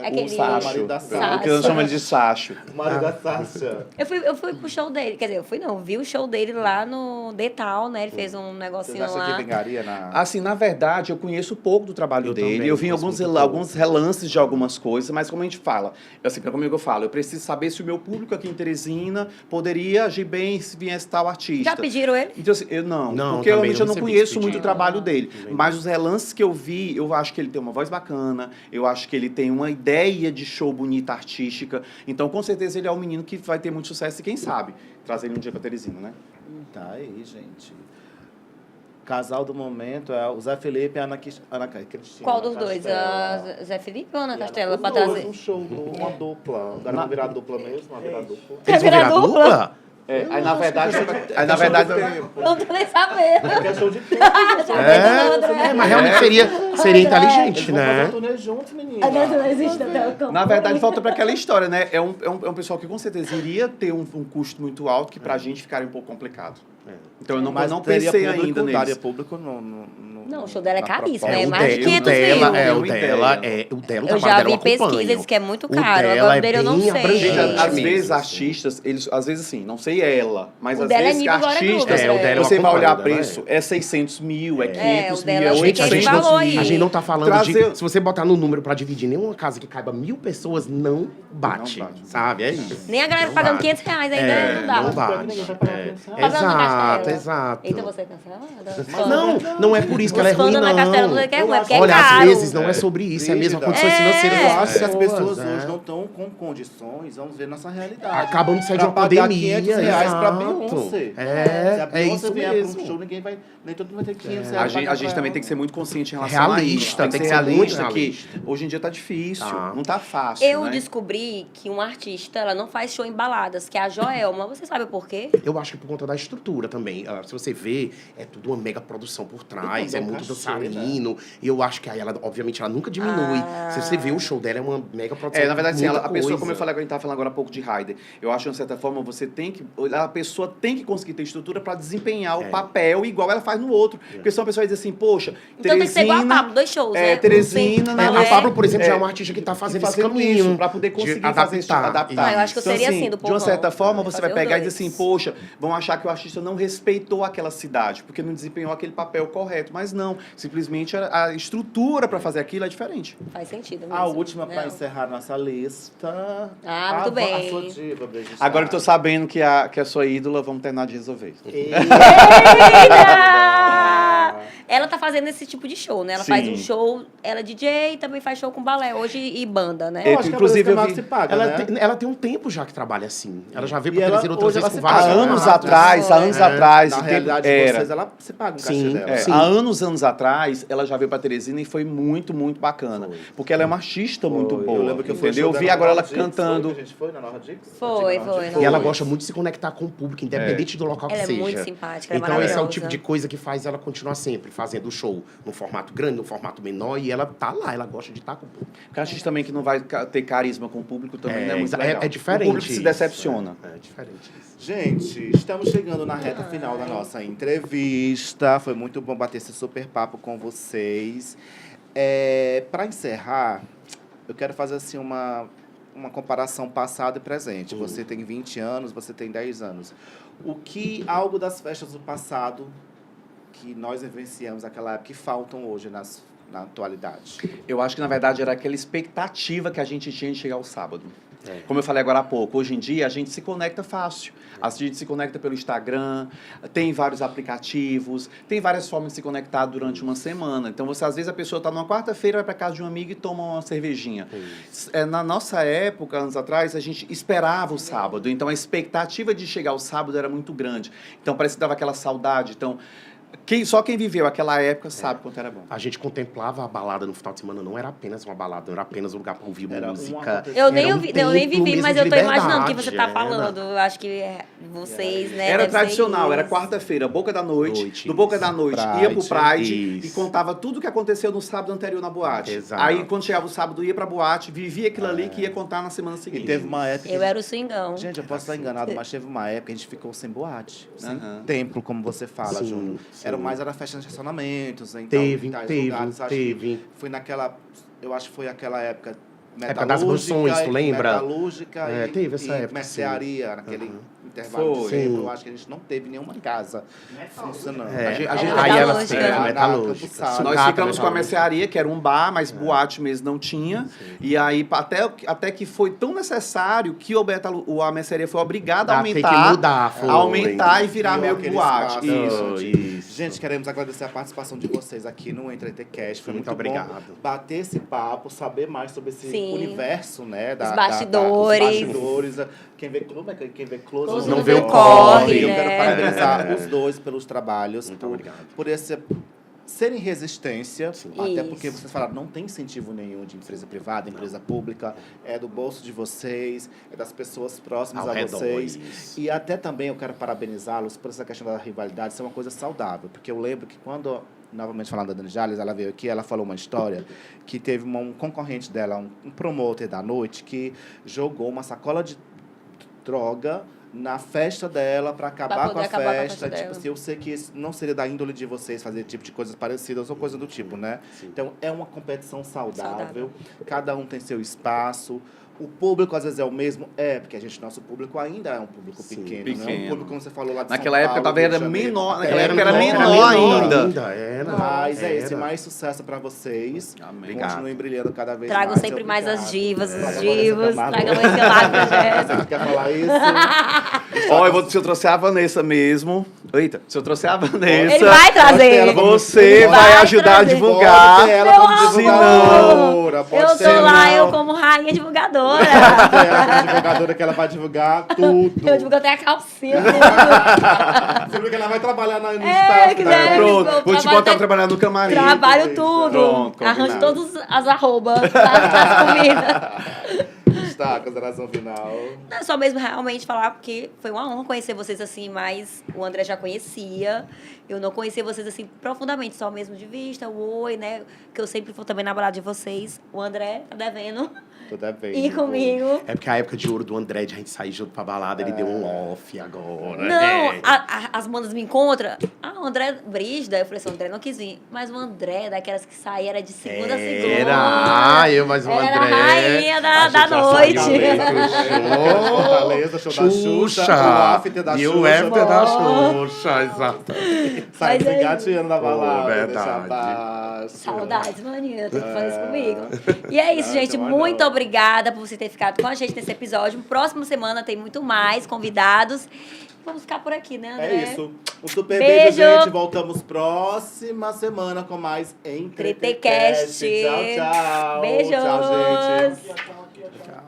Aquele- o Sacha, marido da Sacha. Sasha. O que eu chamo ele de Sacho. O marido da Sasha. Eu fui pro show dele. Quer dizer, vi o show dele lá no The Town, né? Ele fez um Vocês negocinho acham que lá. vingaria na... Assim, na verdade, eu conheço pouco do trabalho Eu dele. também, Eu vi conheço alguns, muito alguns relances de algumas coisas, mas como a gente fala, assim, comigo eu falo, eu preciso saber se o meu público aqui em Teresina poderia agir bem se viesse tal artista. Já pediram ele? Então, assim, eu não, Não, porque também realmente eu não não recebi conheço esse muito o pedido. trabalho dele. Também. Mas os relances que eu vi, eu acho que ele tem uma voz bacana, eu acho que ele tem uma ideia de show bonita, artística. Então, com certeza, ele é um menino que vai ter muito sucesso e quem sabe trazer ele um dia pra Teresina, né? Tá aí, gente. Casal do momento é o Zé Felipe e a Ana Cristina. Qual dos dois? Castela. Zé Felipe ou Ana E Castela? os Pra dois, trazer. um show, uma dupla. Agora vão virar dupla mesmo, uma virar dupla. Eles vão virar virar dupla? dupla? Aí, na verdade, Não tô nem sabendo. É show de tempo. Mas realmente seria inteligente, Eles vão fazer né? um turnê juntos, menina. Não existe até o campo. na verdade, volta para aquela história, né? É um pessoal que com certeza iria ter um custo muito alto que pra gente ficaria um pouco complicado. Então eu não teria pensei público, ainda daria neles. público Não, o show dela é na caríssimo, proposta. é mais de 500 mil. o Uma dela, ideia. o dela, o Eu trabalho já dela vi acompanha. pesquisa, diz que é muito O caro. dela Agora é o dele eu não bem sei. abrangente. Gente, às mesmo, vezes assim. artistas, eles, às vezes assim, não sei ela, mas O às dela é vezes nível Glória artistas, Groove, o dela eu você vai acompanho, olhar o dela preço, é 600 mil, é 500 o mil, dela é eu sei que é esse 800 valor mil. aí. A gente não tá falando Trazer- de... Se você botar no número pra dividir nenhuma casa que caiba 1.000 pessoas, não bate, Não bate. sabe? É isso. Nem a galera Não pagando bate. R$500 ainda não dá. Não bate. Ninguém vai pagar É. atenção. Pagando na Exato, Castela. exato. Então você é cancelada? Mas não é por isso que ela é Os fãs ruim, da Ana Castela não não. dizem que é ruim, é porque é Olha, caro. às vezes não é sobre isso, é mesmo a condições financeiras Eu das acho que as pessoas né? hoje não estão com condições, vamos ver nossa realidade. Acabam de sair de Pra uma pagar pandemia. R$500 pra exato. Beyoncé. Se a É Beyoncé isso vier pra um mesmo. show, nem todo mundo vai ter R$500 A gente também tem que ser muito consciente em relação Realista, a isso. tem que ser muito que realista. hoje em dia tá difícil, Tá. não tá fácil, Eu né? descobri que um artista, ela não faz show em baladas, que é a Joelma. Você sabe por quê? Eu acho que por conta da estrutura também. Se você vê, é tudo uma mega produção por trás. É muito cachê, dançarino. E eu acho que aí ela, obviamente, ela nunca diminui. Se você vê o show dela, é uma mega produção. Na verdade, sim, muita a pessoa, coisa. como eu falei, a gente estava falando agora há pouco de Heider, eu acho que, de uma certa forma, a pessoa tem que conseguir ter estrutura para desempenhar o papel igual ela faz no outro. Porque senão a pessoa vai dizer assim, poxa, Então tem que ser igual a Pablo, 2 shows, né? Teresina, Mas não, a Pablo, por exemplo, já é uma artista que tá fazendo esse caminho. para poder conseguir de adaptar. adaptar. Eu acho que eu seria assim, do de uma povão. certa forma, você vai Fazer pegar e os dizer dois. assim, poxa, vão achar que o artista não respeitou aquela cidade, porque não desempenhou aquele papel correto. Mas não, simplesmente a estrutura para fazer aquilo é diferente. Faz sentido mesmo. A última para Não. encerrar nossa lista. Muito bem. A sua diva, Brigitte. Agora eu tô sabendo que a sua ídola, vamos terminar de resolver. Eita! Ela tá fazendo esse tipo de show, né? Ela faz um Sim. show, ela é DJ e também faz show com balé hoje e banda, né? Eu acho que Inclusive, a Bruna eu vi- se paga, Ela, né? ela tem um tempo já que trabalha assim. Ela já veio E pra ela- Teresina outras hoje vezes ela com se vários paga. Há anos contratos. atrás, Na realidade, era. vocês, ela se paga um cachê Sim, dela. sim. Há anos atrás, ela já veio pra Teresina e foi muito, muito bacana. Foi. Porque ela é uma artista muito Foi. boa. Eu lembro que eu fui entendeu? Eu show vi dela agora na ela Norra Dix, cantando. Foi, que a gente foi na Norra Dix? Foi, Antiga Norra foi, Dix? E ela Foi. gosta muito de se conectar com o público, independente do local Ela que é seja. muito simpática, ela é Então esse é o maravilhosa. tipo de coisa que faz ela continuar sempre fazendo o show no formato grande, no formato menor, e ela tá lá, ela gosta de estar com o público. Porque artista também que não vai ter carisma com o público também não é muito legal. É diferente. O público se isso, decepciona. É diferente isso. Gente, estamos chegando na reta final da nossa entrevista. Foi muito bom bater esse super papo com vocês. Para encerrar, eu quero fazer assim uma comparação passado e presente. Você tem 20 anos, você tem 10 anos. Algo das festas do passado que nós vivenciamos naquela época que faltam hoje na atualidade? Eu acho que, na verdade, era aquela expectativa que a gente tinha de chegar ao sábado. Como eu falei agora há pouco, hoje em dia a gente se conecta fácil. A gente se conecta pelo Instagram, tem vários aplicativos, tem várias formas de se conectar durante uma semana. Então, às vezes, a pessoa está numa quarta-feira, vai para casa de um amigo e toma uma cervejinha. Na nossa época, anos atrás, a gente esperava o sábado. Então, a expectativa de chegar ao sábado era muito grande. Então, parece que dava aquela saudade. Então, só quem viveu aquela época sabe quanto era bom. A gente contemplava a balada no final de semana, não era apenas uma balada, não era apenas um lugar para ouvir Era música. Eu nem, Era um eu nem tempo vivi, mesmo mas de eu tô imaginando o que liberdade, você tá era. falando. Eu acho que vocês, né? Era deve ser tradicional, era isso. quarta-feira, Boca da Noite. Noite, Do Boca da Noite ia pro Pride Isso. e contava tudo o que aconteceu no sábado anterior na boate. Exato. Aí, quando chegava o sábado, ia pra boate, vivia aquilo ali que ia contar na semana E seguinte. teve uma época... Eu era o swingão. Gente, eu posso estar enganado, mas teve uma época que a gente ficou sem boate, sem Aham. templo, como você fala, Sim, Júnior. sim. Era festa de estacionamentos, em Teve, tais teve, lugares. Acho teve. que foi naquela... Eu acho que foi aquela época... Época das mansões, tu lembra? Metalúrgica Teve essa e época, mercearia, naquele intervalo Foi. de tempo. Sim. Eu acho que a gente não teve nenhuma casa funcionando. Aí metalúrgica. ela Metalúrgica. é, metalúrgica. Campos Sales. Nós Sucata, ficamos com a metalúrgica. mercearia, que era um bar, mas boate mesmo não tinha. E aí, até que foi tão necessário que a mercearia foi obrigada a Ah, tem que aumentar. mudar, foi. Aumentar e virar Criou meio que aquele boate. espaço. Isso. Gente, queremos agradecer a participação de vocês aqui no EntreteCast. Foi Muito muito obrigado. bom bater esse papo, saber mais sobre esse Sim. universo, né? Os bastidores. Os bastidores. Quem vê clube, quem vê close, Close não não vê o corre, Eu né? quero parabenizar os dois pelos trabalhos, Muito obrigado. por esse serem resistência, até Isso. porque vocês falaram, não tem incentivo nenhum de empresa privada, empresa pública, é do bolso de vocês, é das pessoas próximas Ao a redor, vocês. isso. E até também eu quero parabenizá-los por essa questão da rivalidade, isso é uma coisa saudável, porque eu lembro que quando, novamente falando da Dani Jales, ela veio aqui, ela falou uma história que teve um concorrente dela, um promoter da noite, que jogou uma sacola de droga na festa dela para acabar poder com a acabar com a festa. festa Tipo dela. assim, eu sei que isso não seria da índole de vocês fazer esse tipo de coisas parecidas ou coisa do tipo, né? Então, é uma competição saudável. Cada um tem seu espaço. O público, às vezes, é o mesmo. Porque nosso público ainda é um público Sim, pequeno. Não é um pequeno. público, como você falou, lá de Naquela São época, Paulo, talvez Rio de era Janeiro. menor. Naquela época era menor ainda. Era. Mas é isso. Era. Mais sucesso para vocês. Amém. Continuem brilhando cada vez Tragam mais. sempre mais as Obrigado. divas, os Agora divos. você tá Tragam maluco. esse lado pra Jéssica. Você quer falar isso? Ó, se eu trouxer a Vanessa mesmo. Eita, se eu trouxer a Vanessa. Ele vai trazer. Você Ele vai vai ajudar a trazer. divulgar. Pode ter ela Meu como amor. divulgadora. Pode Eu ter tô lá, ela eu como rainha divulgadora. como divulgadora que ela vai divulgar tudo. Eu divulgo até a calcinha. Você viu que ela vai trabalhar no staff, que né? é. Pronto, vou te trabalho botar até- pra trabalhar no camarim. Trabalho tudo. Pronto, Arranjo combinado. todas as arrobas das comidas. Tá, consideração final. Não, só mesmo realmente falar, porque foi uma honra conhecer vocês assim, mas o André já conhecia. Eu não conhecia vocês assim profundamente, só mesmo de vista, o oi, né? Que eu sempre vou também na balada de vocês. O André tá devendo Tô devendo. ir comigo. É porque a época de ouro do André, de a gente sair junto pra balada, ele deu um off agora. Não, É. as manas me encontram. O André Brígida. Eu falei assim, o André não quis vir. Mas o André, daquelas que saía, era de segunda a segunda. Era, mas o Era André. a rainha da a gente já noite. saiu Fortaleza, show da Xuxa, o after da e Xuxa. o after da Xuxa, exatamente. Sai Mas é engateando na balada, verdade. deixa abaixo. Saudades, maninha. Tem que fazer isso comigo. E é isso, Não, gente. não é Muito não. obrigada por você ter ficado com a gente nesse episódio. Próxima semana tem muito mais convidados. Vamos ficar por aqui, né, André? É isso. Um super Beijo. beijo, gente. Voltamos próxima semana com mais Entretecast. Entretecast. Tchau, tchau. Beijos. Tchau, gente. Tchau.